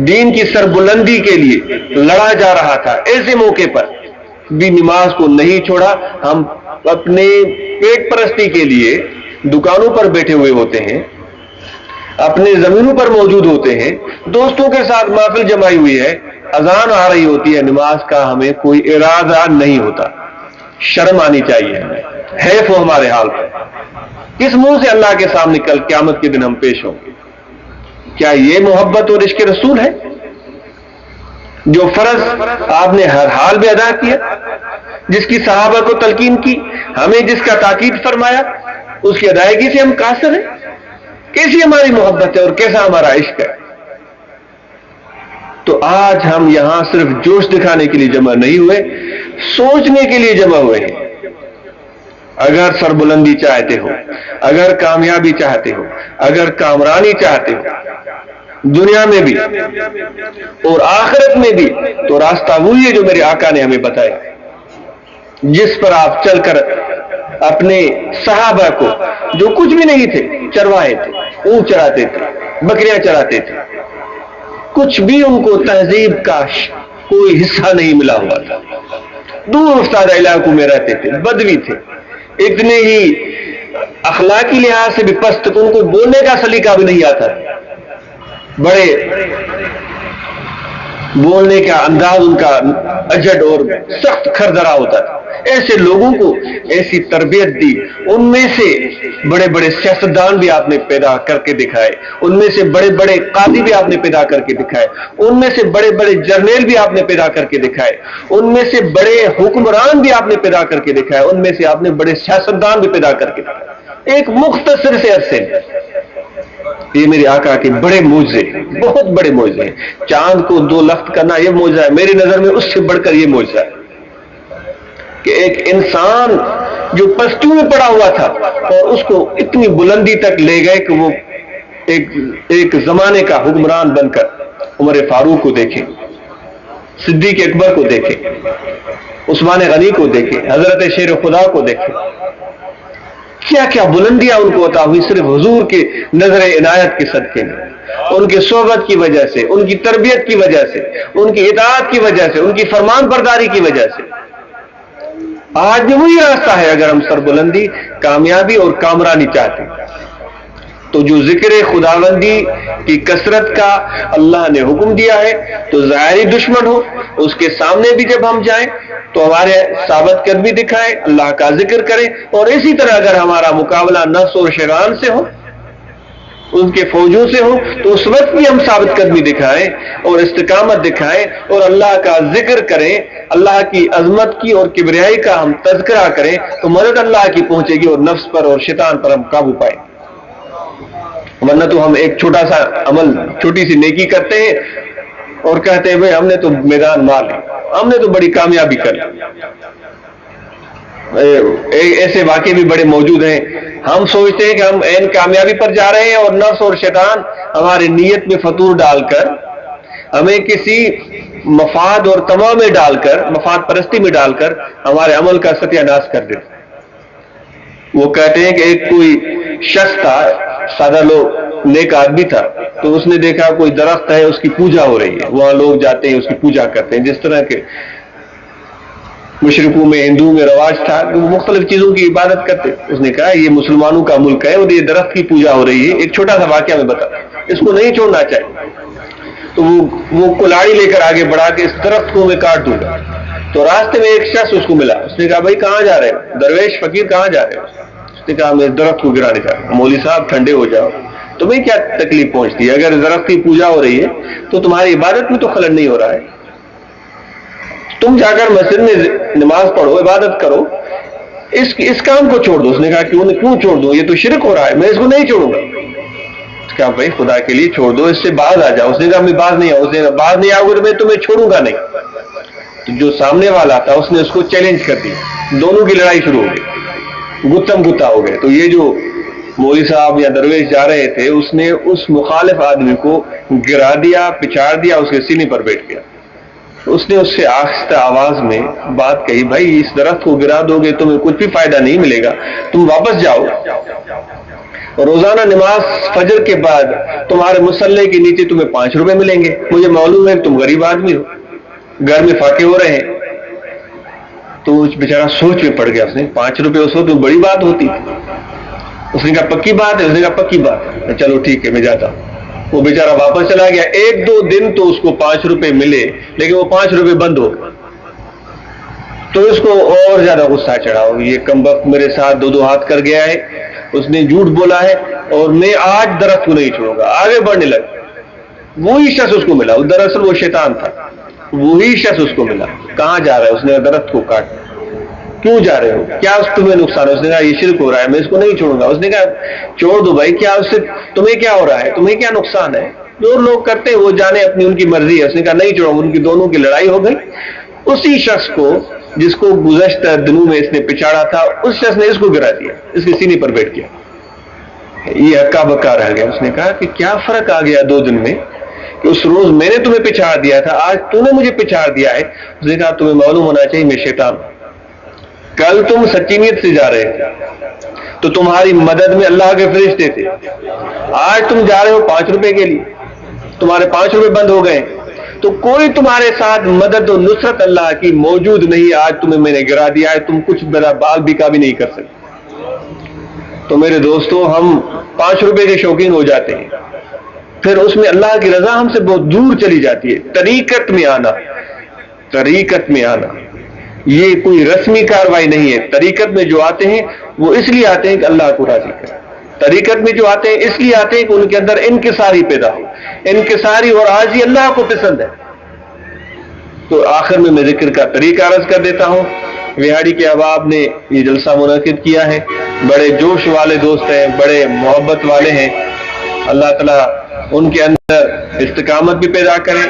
دین کی سربلندی کے لیے لڑا جا رہا تھا، ایسے موقع پر بھی نماز کو نہیں چھوڑا۔ ہم اپنے پیٹ پرستی کے لیے دکانوں پر بیٹھے ہوئے ہوتے ہیں، اپنے زمینوں پر موجود ہوتے ہیں، دوستوں کے ساتھ محفل جمائی ہوئی ہے، اذان آ رہی ہوتی ہے، نماز کا ہمیں کوئی ارادہ نہیں ہوتا۔ شرم آنی چاہیے ہمیں، حیف ہو ہمارے حال پر۔ کس منہ سے اللہ کے سامنے کل قیامت کے دن ہم پیش ہوں گے؟ کیا یہ محبت اور عشق رسول ہے؟ جو فرض آپ نے ہر حال میں ادا کیا، جس کی صحابہ کو تلقین کی، ہمیں جس کا تاکید فرمایا، اس کی ادائیگی سے ہم قاصر ہیں؟ کیسی ہماری محبت ہے اور کیسا ہمارا عشق ہے؟ تو آج ہم یہاں صرف جوش دکھانے کے لیے جمع نہیں ہوئے، سوچنے کے لیے جمع ہوئے ہیں۔ اگر سربلندی چاہتے ہو، اگر کامیابی چاہتے ہو، اگر کامرانی چاہتے ہو، دنیا میں بھی اور آخرت میں بھی، تو راستہ وہی ہے جو میرے آقا نے ہمیں بتایا، جس پر آپ چل کر اپنے صحابہ کو، جو کچھ بھی نہیں تھے، چرواہے تھے، اونٹ چراتے تھے، بکریاں چراتے تھے، کچھ بھی ان کو تہذیب کا کوئی حصہ نہیں ملا ہوا تھا، دور افتادہ علاقوں میں رہتے تھے، بدوی تھے، اتنے ہی اخلاقی لحاظ سے بھی پست، ان کو بولنے کا سلیقہ بھی نہیں آتا، بڑے بولنے کا انداز ان کا اجڑ اور سخت کھردرا ہوتا تھا. ایسے لوگوں کو ایسی تربیت دی. ان میں سے بڑے بڑے سیاستدان بھی آپ نے پیدا کر کے دکھائے, ان میں سے بڑے بڑے قاضی بھی آپ نے پیدا کر کے دکھائے, ان میں سے بڑے بڑے جرنیل بھی آپ نے پیدا کر کے دکھائے, ان میں سے بڑے حکمران بھی آپ نے پیدا کر کے دکھائے, ان میں سے آپ نے بڑے سیاستدان بھی پیدا کر کے دکھائے ایک مختصر سے عرصے میں. یہ میرے آقا کے بڑے معجزے, بہت بڑے معجزے ہیں. چاند کو 2 لخت کرنا یہ معجزہ ہے, میری نظر میں اس سے بڑھ کر یہ معجزہ ہے کہ ایک انسان جو پستیوں میں پڑا ہوا تھا اور اس کو اتنی بلندی تک لے گئے کہ وہ ایک زمانے کا حکمران بن کر عمر فاروق کو دیکھیں, صدیق اکبر کو دیکھیں, عثمان غنی کو دیکھیں, حضرت شیر خدا کو دیکھیں. کیا کیا بلندیاں ان کو عطا ہوئی صرف حضور کے نظر عنایت کے صدقے میں, ان کے صحبت کی وجہ سے, ان کی تربیت کی وجہ سے, ان کی اطاعت کی وجہ سے, ان کی فرمان برداری کی وجہ سے. آج بھی وہی راستہ ہے. اگر ہم سربلندی, کامیابی اور کامرانی چاہتے ہیں تو جو ذکر خداوندی کی کثرت کا اللہ نے حکم دیا ہے تو ظاہری دشمن ہو اس کے سامنے بھی جب ہم جائیں تو ہمارے ثابت قدمی دکھائیں, اللہ کا ذکر کریں. اور اسی طرح اگر ہمارا مقابلہ نفس اور شیطان سے ہو, ان کے فوجوں سے ہو, تو اس وقت بھی ہم ثابت قدمی دکھائیں اور استقامت دکھائیں اور اللہ کا ذکر کریں, اللہ کی عظمت کی اور کبریائی کا ہم تذکرہ کریں تو مدد اللہ کی پہنچے گی اور نفس پر اور شیطان پر ہم قابو پائیں. ورنہ تو ہم ایک چھوٹا سا عمل, چھوٹی سی نیکی کرتے ہیں اور کہتے ہیں بھائی ہم نے تو میدان مار لی, ہم نے تو بڑی کامیابی کر لی. ایسے واقعے بھی بڑے موجود ہیں. ہم سوچتے ہیں کہ ہم عین کامیابی پر جا رہے ہیں اور نفس اور شیطان ہماری نیت میں فطور ڈال کر, ہمیں کسی مفاد اور تمام میں ڈال کر, مفاد پرستی میں ڈال کر ہمارے عمل کا ستیہ ناش کر دیتے. وہ کہتے ہیں کہ ایک کوئی شخص تھا, سادہ لوگ, نیک آدمی تھا, تو اس نے دیکھا کوئی درخت ہے اس کی پوجا ہو رہی ہے, وہاں لوگ جاتے ہیں اس کی پوجا کرتے ہیں. جس طرح کے مشرقوں میں, ہندوؤں میں رواج تھا کہ وہ مختلف چیزوں کی عبادت کرتے. اس نے کہا یہ مسلمانوں کا ملک ہے اور یہ درخت کی پوجا ہو رہی ہے, ایک چھوٹا سا واقعہ میں بتا, اس کو نہیں چھوڑنا چاہیے. تو وہ کلاڑی لے کر آگے بڑھا کے اس درخت کو میں کاٹ دوں گا. تو راستے میں ایک شخص اس کو ملا, اس نے کہا بھائی کہاں جا رہے ہیں, درویش فقیر کہاں جا رہے ہیں؟ اس نے کہا میں درخت کو گرانے جا رہا ہوں. مولوی صاحب ٹھنڈے ہو جاؤ, تمہیں کیا تکلیف پہنچتی ہے؟ اگر درخت کی پوجا ہو رہی ہے تو تمہاری عبادت میں تو خلل نہیں ہو رہا ہے. تم جا کر مسجد میں نماز پڑھو, عبادت کرو, اس کام کو چھوڑ دو. اس نے کہا کیوں چھوڑ دوں, یہ تو شرک ہو رہا ہے, میں اس کو نہیں چھوڑوں گا. اس کہا بھائی خدا کے لیے چھوڑ دو, اس سے باز آ جاؤ. اس نے کہا میں باز نہیں آؤں. اس نے کہا باز نہیں آؤ گے تو میں تمہیں چھوڑوں گا نہیں. تو جو سامنے والا تھا اس نے اس کو چیلنج کر دیا, دونوں کی لڑائی شروع ہو گئی, گتم گتا ہو گئے. تو یہ جو مولوی صاحب یا درویش جا رہے تھے اس نے اس مخالف آدمی کو گرا دیا, پچاڑ دیا, اس کے سینے پر بیٹھ گیا. اس نے اس سے آہستہ آواز میں بات کہی, بھائی اس درخت کو گرا دو گے تمہیں کچھ بھی فائدہ نہیں ملے گا, تم واپس جاؤ. روزانہ نماز فجر کے بعد تمہارے مسلح کے نیچے تمہیں 5 روپے ملیں گے. مجھے معلوم ہے کہ تم غریب آدمی ہو, گھر میں فاقے ہو رہے ہیں. تو بیچارہ سوچ میں پڑ گیا. اس نے 5 روپے اس وقت بڑی بات ہوتی. اس نے کہا پکی بات ہے؟ اس نے کہا پکی بات ہے. چلو ٹھیک ہے میں جاتا ہوں. وہ بیچارہ واپس چلا گیا. 1-2 دن تو اس کو 5 روپے ملے, لیکن وہ 5 روپے بند ہو گئے. تو اس کو اور زیادہ غصہ چڑھا, یہ کمبخت میرے ساتھ 2 ہاتھ کر گیا ہے, اس نے جھوٹ بولا ہے اور میں آج درخت کو نہیں چھوڑوں گا. آگے بڑھنے لگا. وہی شخص اس کو ملا, دراصل وہ شیطان تھا. وہی شخص اس کو ملا. کہاں جا رہا ہے؟ اس نے درخت کو کاٹ. کیوں جا رہے ہو, کیا اس تمہیں نقصان ہے؟ اس نے کہا یہ شرک ہو رہا ہے, میں اس کو نہیں چھوڑوں گا. اس نے کہا چھوڑ دو بھائی, کیا اس سے تمہیں کیا ہو رہا ہے, تمہیں کیا نقصان ہے؟ جو لوگ کرتے ہیں وہ جانے, اپنی ان کی مرضی ہے. اس نے کہا نہیں چھوڑوں. ان کی دونوں کی لڑائی ہو گئی. اسی شخص کو جس کو گزشتہ دنوں میں اس نے پچاڑا تھا, اس شخص نے اس کو گرا دیا, اس کے سینے پر بیٹھ گیا. یہ ہکا بکا رہ گیا. اس نے کہا کہ کیا فرق آ گیا 2 دن میں, کہ اس روز میں نے تمہیں پچاڑ دیا تھا, آج تو نے مجھے پچاڑ دیا ہے. اس نے کہا تمہیں معلوم ہونا چاہیے میں شیطان ہوں. کل تم سچی نیت سے جا رہے تھے تو تمہاری مدد میں اللہ کے فرشتے تھے. آج تم جا رہے ہو 5 روپے کے لیے, تمہارے 5 روپے بند ہو گئے, تو کوئی تمہارے ساتھ مدد و نصرت اللہ کی موجود نہیں. آج تمہیں میں نے گرا دیا ہے, تم کچھ میرا بال بیکا بھی نہیں کر سکتے. تو میرے دوستو, ہم 5 روپے کے شوقین ہو جاتے ہیں, پھر اس میں اللہ کی رضا ہم سے بہت دور چلی جاتی ہے. طریقت میں آنا یہ کوئی رسمی کاروائی نہیں ہے. طریقت میں جو آتے ہیں وہ اس لیے آتے ہیں کہ اللہ کو راضی کریں. طریقت میں جو آتے ہیں اس لیے آتے ہیں کہ ان کے اندر انکساری پیدا ہو. انکساری اور عاجزی اللہ کو پسند ہے. تو آخر میں ذکر کا طریقہ عرض کر دیتا ہوں. وہاڑی کے احباب نے یہ جلسہ منعقد کیا ہے. بڑے جوش والے دوست ہیں, بڑے محبت والے ہیں. اللہ تعالیٰ ان کے اندر استقامت بھی پیدا کریں.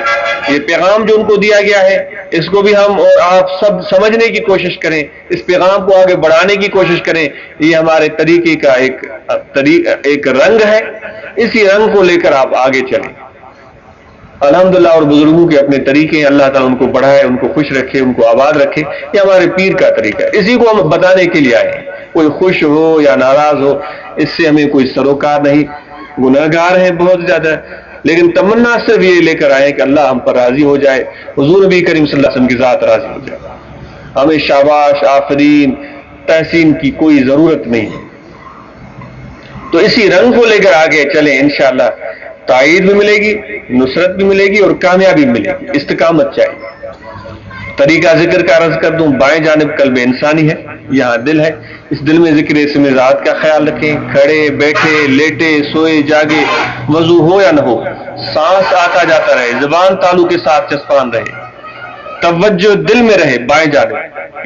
یہ پیغام جو ان کو دیا گیا ہے اس کو بھی ہم اور آپ سب سمجھنے کی کوشش کریں, اس پیغام کو آگے بڑھانے کی کوشش کریں. یہ ہمارے طریقے کا ایک رنگ ہے. اسی رنگ کو لے کر آپ آگے چلیں. الحمدللہ اور بزرگوں کے اپنے طریقے ہیں. اللہ تعالیٰ ان کو بڑھائے, ان کو خوش رکھے, ان کو آباد رکھے. یہ ہمارے پیر کا طریقہ ہے. اسی کو ہم بتانے کے لیے آئے ہیں. کوئی خوش ہو یا ناراض ہو اس سے ہمیں کوئی سروکار نہیں. گناہگار ہیں بہت زیادہ, لیکن تمنا صرف یہ لے کر آئے کہ اللہ ہم پر راضی ہو جائے, حضور نبی کریم صلی اللہ علیہ وسلم کی ذات راضی ہو جائے. ہمیں شاباش, آفرین, تحسین کی کوئی ضرورت نہیں. تو اسی رنگ کو لے کر آگے چلیں. انشاءاللہ تائید بھی ملے گی, نصرت بھی ملے گی اور کامیابی ملے گی. استقامت چاہیے. طریقہ ذکر کا عرض کر دوں. بائیں جانب قلب انسانی ہے, یہاں دل ہے. اس دل میں ذکر اسم ذات کا خیال رکھیں. کھڑے بیٹھے لیٹے سوئے جاگے, وضو ہو یا نہ ہو, سانس آتا جاتا رہے, زبان تالو کے ساتھ چسپان رہے, توجہ دل میں رہے بائیں جانب.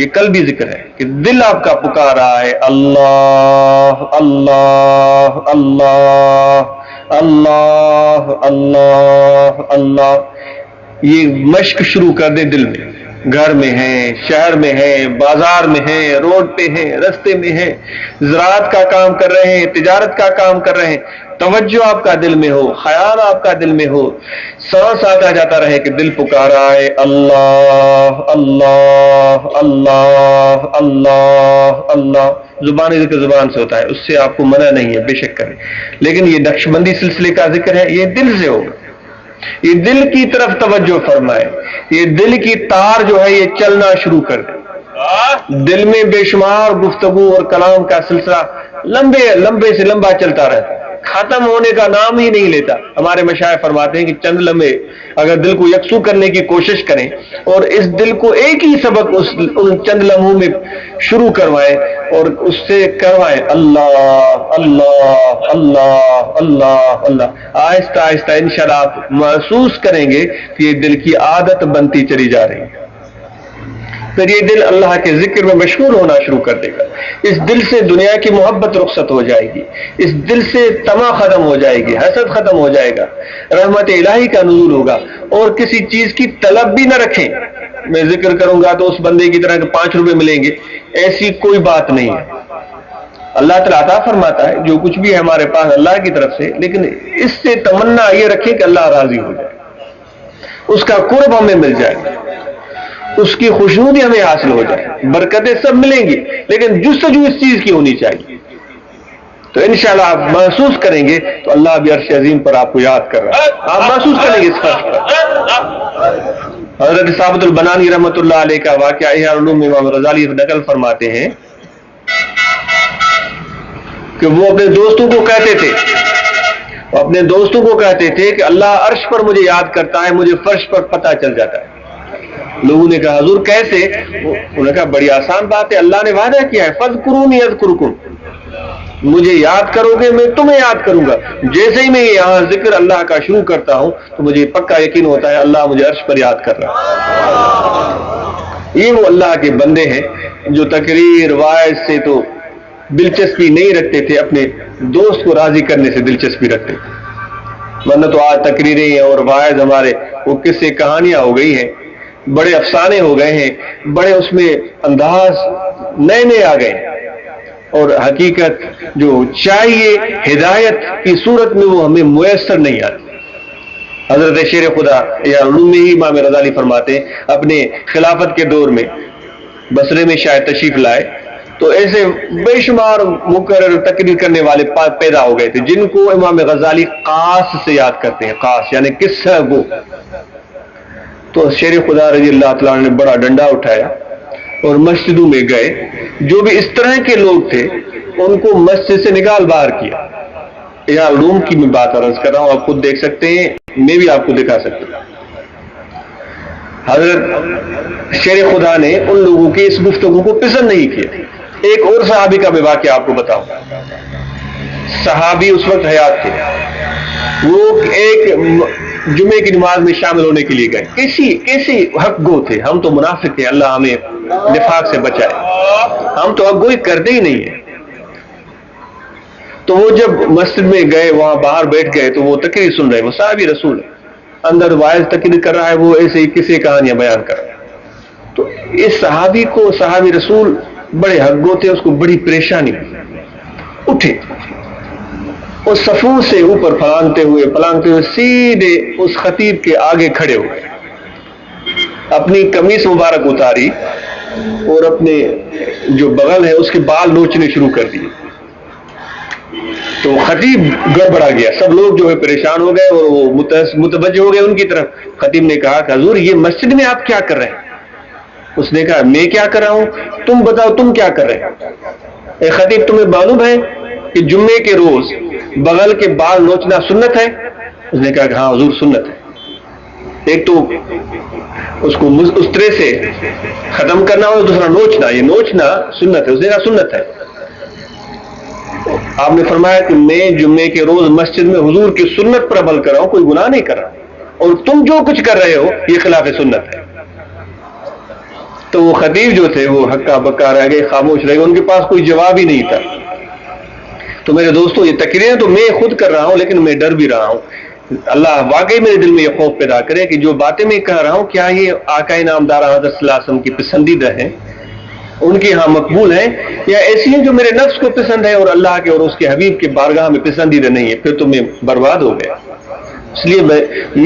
یہ قلبی ذکر ہے کہ دل آپ کا پکار رہا ہے اللہ اللہ اللہ اللہ اللہ اللہ. یہ مشق شروع کر دیں دل میں. گھر میں ہیں, شہر میں ہیں, بازار میں ہیں, روڈ پہ ہیں, رستے میں ہیں, زراعت کا کام کر رہے ہیں, تجارت کا کام کر رہے ہیں. توجہ آپ کا دل میں ہو, خیال آپ کا دل میں ہو, سانس آتا جاتا رہے کہ دل پکارا ہے اللہ اللہ اللہ اللہ اللہ. زبانی ذکر زبان سے ہوتا ہے, اس سے آپ کو منع نہیں ہے, بے شک کریں, لیکن یہ نقشبندی سلسلے کا ذکر ہے, یہ دل سے ہوگا. یہ دل کی طرف توجہ فرمائے. یہ دل کی تار جو ہے یہ چلنا شروع کر دے. دل میں بے شمار گفتگو اور کلام کا سلسلہ لمبے سے لمبا چلتا رہتا ہے, ختم ہونے کا نام ہی نہیں لیتا. ہمارے مشائخ فرماتے ہیں کہ چند لمحے اگر دل کو یکسو کرنے کی کوشش کریں اور اس دل کو ایک ہی سبق ان چند لمحوں میں شروع کروائیں اور اس سے کروائیں اللہ اللہ اللہ اللہ اللہ, آہستہ آہستہ انشاءاللہ آپ محسوس کریں گے کہ یہ دل کی عادت بنتی چلی جا رہی ہے. پھر یہ دل اللہ کے ذکر میں مشغول ہونا شروع کر دے گا. اس دل سے دنیا کی محبت رخصت ہو جائے گی. اس دل سے طمع ختم ہو جائے گی, حسد ختم ہو جائے گا, رحمت الہی کا نزول ہوگا. اور کسی چیز کی طلب بھی نہ رکھیں. میں ذکر کروں گا تو اس بندے کی طرح کہ 5 روپے ملیں گے, ایسی کوئی بات نہیں ہے. اللہ تعالیٰ عطا فرماتا ہے جو کچھ بھی ہے ہمارے پاس اللہ کی طرف سے, لیکن اس سے تمنا یہ رکھیں کہ اللہ راضی ہو جائے, اس کا قرب ہمیں مل جائے, اس کی خوشنودی ہمیں حاصل ہو جائے. برکتیں سب ملیں گی, لیکن جستجو اس چیز کی ہونی چاہیے. تو انشاءاللہ آپ محسوس کریں گے تو اللہ بھی عرش عظیم پر آپ کو یاد کر رہا ہے. آپ محسوس کریں گے اس فرق پر. حضرت ثابت البنانی رحمۃ اللہ علیہ کا واقعہ احیاء العلوم میں امام غزالی نقل فرماتے ہیں کہ وہ اپنے دوستوں کو کہتے تھے کہ اللہ عرش پر مجھے یاد کرتا ہے, مجھے فرش پر پتہ چل جاتا ہے. لوگوں نے کہا حضور کیسے؟ انہوں نے کہا بڑی آسان بات ہے, اللہ نے وعدہ کیا ہے فاذکرونی اذکرکم, مجھے یاد کرو گے میں تمہیں یاد کروں گا. جیسے ہی میں یہاں ذکر اللہ کا شروع کرتا ہوں تو مجھے پکا یقین ہوتا ہے اللہ مجھے عرش پر یاد کر رہا ہے. یہ وہ اللہ کے بندے ہیں جو تقریر واعظ سے تو دلچسپی نہیں رکھتے تھے, اپنے دوست کو راضی کرنے سے دلچسپی رکھتے تھے. ورنہ تو آج تقریریں اور واعظ ہمارے وہ قصے کہانیاں ہو گئی ہیں, بڑے افسانے ہو گئے ہیں, بڑے اس میں انداز نئے آ گئے ہیں, اور حقیقت جو چاہیے ہدایت کی صورت میں وہ ہمیں میسر نہیں آتی. حضرت شیر خدا یا علوم میں ہی امام غزالی فرماتے ہیں اپنے خلافت کے دور میں بصرے میں شاید تشریف لائے تو ایسے بے شمار مقرر تقریر کرنے والے پیدا ہو گئے تھے جن کو امام غزالی قاص سے یاد کرتے ہیں, قاص یعنی قصہ گو. تو شیر خدا رضی اللہ تعالیٰ نے بڑا ڈنڈا اٹھایا اور مسجدوں میں گئے, جو بھی اس طرح کے لوگ تھے ان کو مسجد سے نکال باہر کیا. یہاں علوم کی میں بات عرض کر رہا ہوں، آپ خود دیکھ سکتے ہیں، میں بھی آپ کو دکھا سکتا ہوں. حضرت شیر خدا نے ان لوگوں کی اس گفتگو کو پسند نہیں کیا. ایک اور صحابی کا میں واقعہ آپ کو بتاؤں. صحابی اس وقت حیات تھے، وہ ایک جمعے کی نماز میں شامل ہونے کے لیے گئے. کیسی حق گو تھے. ہم تو منافق ہیں، اللہ ہمیں نفاق سے بچائے، ہم تو حق گوئی کرتے ہی نہیں ہیں. تو وہ جب مسجد میں گئے، وہاں باہر بیٹھ گئے تو وہ تقریر سن رہے. وہ صحابی رسول ہے، اندر وائز تقریر کر رہا ہے، وہ ایسے ہی کسی کہانیاں بیان کر رہا ہے. تو اس صحابی کو، صحابی رسول بڑے حق گو تھے، اس کو بڑی پریشانی. اٹھے، اس صفوں سے اوپر پھلانگتے ہوئے سیدھے اس خطیب کے آگے کھڑے ہوئے، اپنی قمیص مبارک اتاری اور اپنے جو بغل ہے اس کے بال نوچنے شروع کر دیے. تو خطیب گڑبڑا گیا، سب لوگ جو ہے پریشان ہو گئے اور وہ متوجہ ہو گئے ان کی طرف. خطیب نے کہا کہ حضور یہ مسجد میں آپ کیا کر رہے ہیں؟ اس نے کہا میں کیا کر رہا ہوں، تم بتاؤ تم کیا کر رہے ہیں. اے خطیب تمہیں معلوم ہے کہ جمعے کے روز بغل کے بال نوچنا سنت ہے؟ اس نے کہا کہ ہاں حضور سنت ہے. ایک تو اس کو اس طرح سے ختم کرنا اور دوسرا نوچنا، یہ نوچنا سنت ہے. اس نے کہا سنت ہے. آپ نے فرمایا کہ میں جمعے کے روز مسجد میں حضور کی سنت پر عمل کر رہا ہوں، کوئی گناہ نہیں کر رہا، اور تم جو کچھ کر رہے ہو یہ خلاف سنت ہے. تو وہ خطیب جو تھے وہ ہکا بکا رہ گئے، خاموش رہ گئے، ان کے پاس کوئی جواب ہی نہیں تھا. تو میرے دوستو، یہ تقریریں تو میں خود کر رہا ہوں لیکن میں ڈر بھی رہا ہوں. اللہ واقعی میرے دل میں یہ خوف پیدا کرے کہ جو باتیں میں کہہ رہا ہوں کیا یہ آقا نامدار حضرت صلی اللہ علیہ وسلم کی پسندیدہ ہیں، ان کے ہاں مقبول ہیں، یا ایسی ہیں جو میرے نفس کو پسند ہے اور اللہ کے اور اس کے حبیب کے بارگاہ میں پسندیدہ نہیں ہے. پھر تو میں برباد ہو گیا. اس لیے میں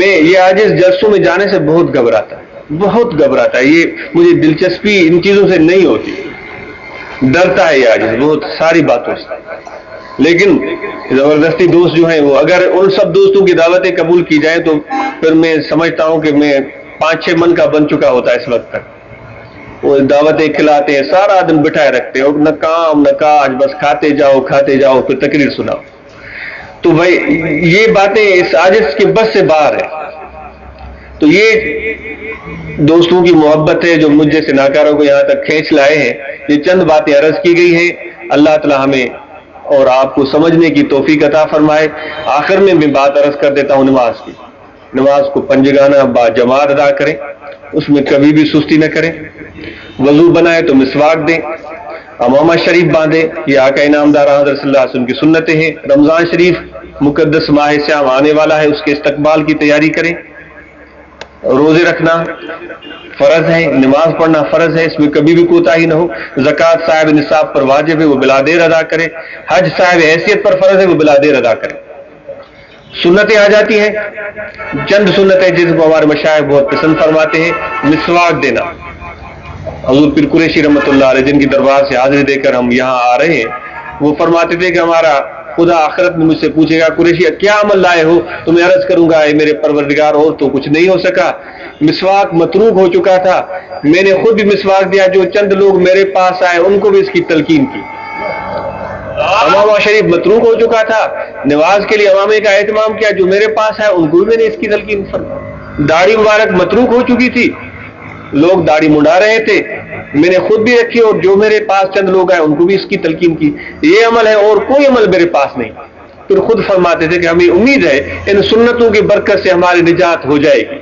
یہ عاجز جلسوں میں جانے سے بہت گھبراتا ہے. یہ مجھے دلچسپی ان چیزوں سے نہیں ہوتی، ڈرتا ہے یہ عاجز بہت ساری باتوں سے. لیکن زبردستی دوست جو ہیں، وہ اگر ان سب دوستوں کی دعوتیں قبول کی جائیں تو پھر میں سمجھتا ہوں کہ میں 5-6 من کا بن چکا ہوتا ہے اس وقت تک. وہ دعوتیں کھلاتے ہیں، سارا دن بٹھائے رکھتے ہیں، نہ کام نہ کاج، بس کھاتے جاؤ پھر تقریر سناؤ. تو بھائی یہ باتیں اس عاجز کے بس سے باہر ہے. تو یہ دوستوں کی محبت ہے جو مجھ جیسے ناکاروں کو یہاں تک کھینچ لائے ہیں. یہ چند باتیں عرض کی گئی ہیں. اللہ تعالی ہمیں اور آپ کو سمجھنے کی توفیق عطا فرمائے. آخر میں بات عرض کر دیتا ہوں نماز کی. نماز کو پنجگانہ با جماعت ادا کریں، اس میں کبھی بھی سستی نہ کریں. وضو بنائے تو مسواک دیں، امامہ شریف باندھیں، یہ آقا انعامدار حضرت صلی اللہ علیہ وسلم کی سنتیں ہیں. رمضان شریف مقدس ماہ سیام آنے والا ہے، اس کے استقبال کی تیاری کریں. روزے رکھنا فرض ہے، نماز پڑھنا فرض ہے، اس میں کبھی بھی کوتاہی نہ ہو. زکوٰۃ صاحب نصاب پر واجب ہے، وہ بلا دیر ادا کرے. حج صاحب حیثیت پر فرض ہے، وہ بلا دیر ادا کرے. سنتیں آ جاتی ہیں، چند سنتیں جس کو ہمارے مشائخ بہت پسند فرماتے ہیں. مسواک دینا. حضور پیر قریشی رحمۃ اللہ علیہ جن کی دربار سے حاضری دے کر ہم یہاں آ رہے ہیں، وہ فرماتے تھے کہ ہمارا خدا آخرت میں مجھ سے پوچھے گا قریشی کیا عمل لائے ہو، تو میں عرض کروں گا اے میرے پروردگار اور تو کچھ نہیں ہو سکا، مسواک متروک ہو چکا تھا، میں نے خود بھی مسواک دیا، جو چند لوگ میرے پاس آئے ان کو بھی اس کی تلقین کی. امامہ شریف متروک ہو چکا تھا، نماز کے لیے امامے کا اہتمام کیا، جو میرے پاس آئے ان کو بھی میں نے اس کی تلقین فرمائی. داڑھی مبارک متروک ہو چکی تھی، لوگ داڑھی منڈا رہے تھے، میں نے خود بھی رکھی اور جو میرے پاس چند لوگ آئے ان کو بھی اس کی تلقین کی. یہ عمل ہے اور کوئی عمل میرے پاس نہیں. پھر خود فرماتے تھے کہ ہمیں امید ہے ان سنتوں کی برکت سے ہماری نجات ہو جائے گی.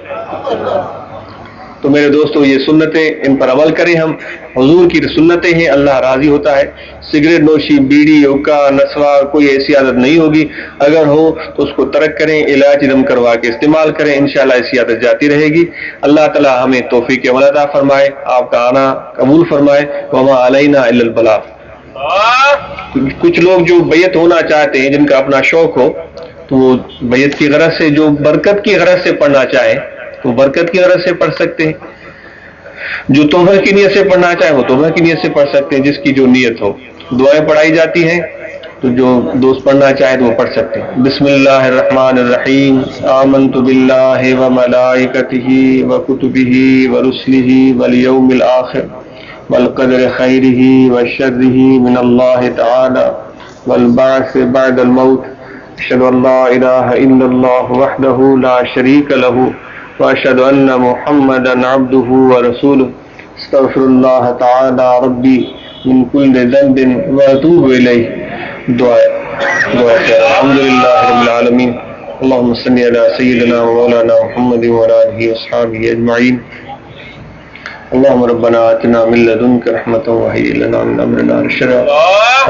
تو میرے دوستو یہ سنتیں ان پر عمل کریں. ہم حضور کی سنتیں ہیں، اللہ راضی ہوتا ہے. سگریٹ نوشی، بیڑی، حقہ، نسوار کوئی ایسی عادت نہیں ہوگی، اگر ہو تو اس کو ترک کریں، علاج دم کروا کے استعمال کریں، انشاءاللہ ایسی عادت جاتی رہے گی. اللہ تعالی ہمیں توفیق عمل عطا فرمائے، آپ کا آنا قبول فرمائے. وما علینا الا البلاغ. کچھ لوگ جو بیعت ہونا چاہتے ہیں، جن کا اپنا شوق ہو، تو وہ بیعت کی غرض سے، جو برکت کی غرض سے پڑھنا چاہیں تو برکت کی غرض سے پڑھ سکتے ہیں. جو توبہ کی نیت سے پڑھنا چاہے وہ توبہ کی نیت سے پڑھ سکتے ہیں، جس کی جو نیت ہو. دعائیں پڑھائی جاتی ہیں تو جو دوست پڑھنا چاہے تو وہ پڑھ سکتے ہیں. بسم اللہ الرحمن الرحیم. آمنت باللہ وملائکتہ وکتبہ ورسلہ والیوم الآخر والقدر خیرہ وشرہ من اللہ تعالی والبعث بعد الموت أشهد أن لا إله إلا الله وحده لا شريك له وأشهد أن محمدا عبده ورسوله استغفر الله تعالى ربي من كل ذنب وأتوب إليه. دعاء الحمد لله رب العالمين. اللهم صل على سيدنا ومولانا محمد وعلى آله وأصحابه أجمعين. اللهم ربنا آتنا من لدنك رحمة وهيئ لنا من أمرنا رشدا.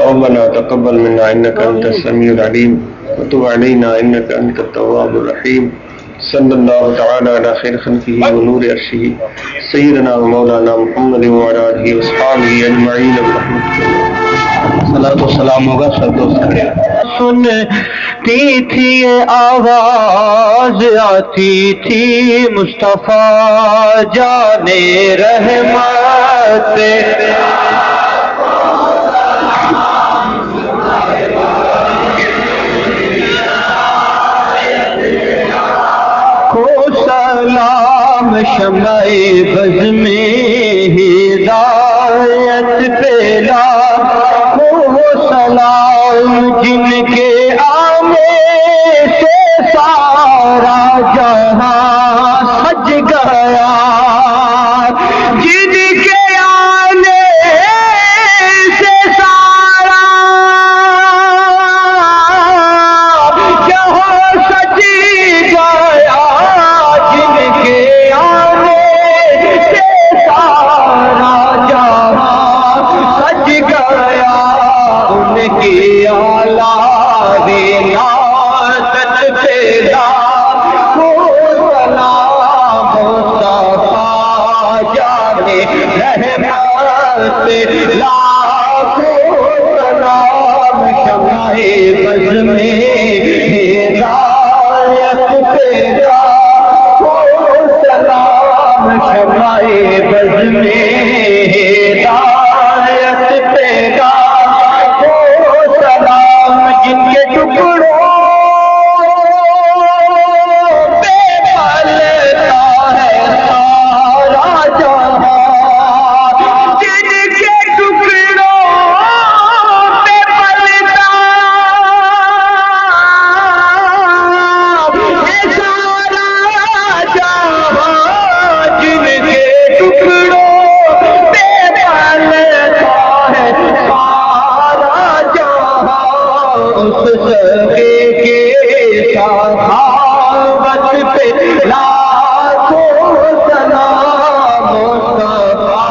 ربنا تقبل منا إنك أنت السميع العليم وتب علينا إنك أنت التواب الرحيم. صلی اللہ تعالی علی خیر خلقہ ونور عرشہ سیدنا مولانا محمد وعلی آلہ وصحبہ اجمعین برحمتک. صلاۃ و سلام ہوگا سب دوست کھڑے. سنتی تھی یہ آواز آتی تھی مصطفیٰ جانے رحمت. سلام شمع بز میں ہدایت پھیلا ہو سلام جن کے آنے سے سارا جہاں سج گیا. جن کے آنے سے سارا جہاں سج گیا. جن کے آنے سے سارا جہاں سج گیا. ان کی اولاد نعت پیدا ہو سلام مصطفیٰ جانے رحمت. لاکھوں سلام شمع بز میں ہدایت پیدا ہو سلام شمع بز میں ہدایت پیدا ہو سلام جن کے ٹکڑوں پہ پلتا ہے سارا جہاں. جن کے ٹکڑوں پہ پلتا ہے سارا جہاں. جن کے ٹکڑوں پہ پلتا ہے سارا جہاں. اس سبے کے سخاوت پہ لاکھوں سلام مصطفیٰ.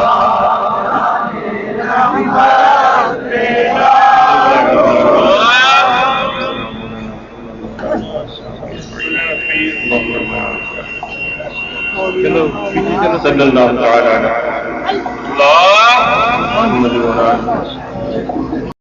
صلی اللہ تعالی علی محمد وعلی آلہ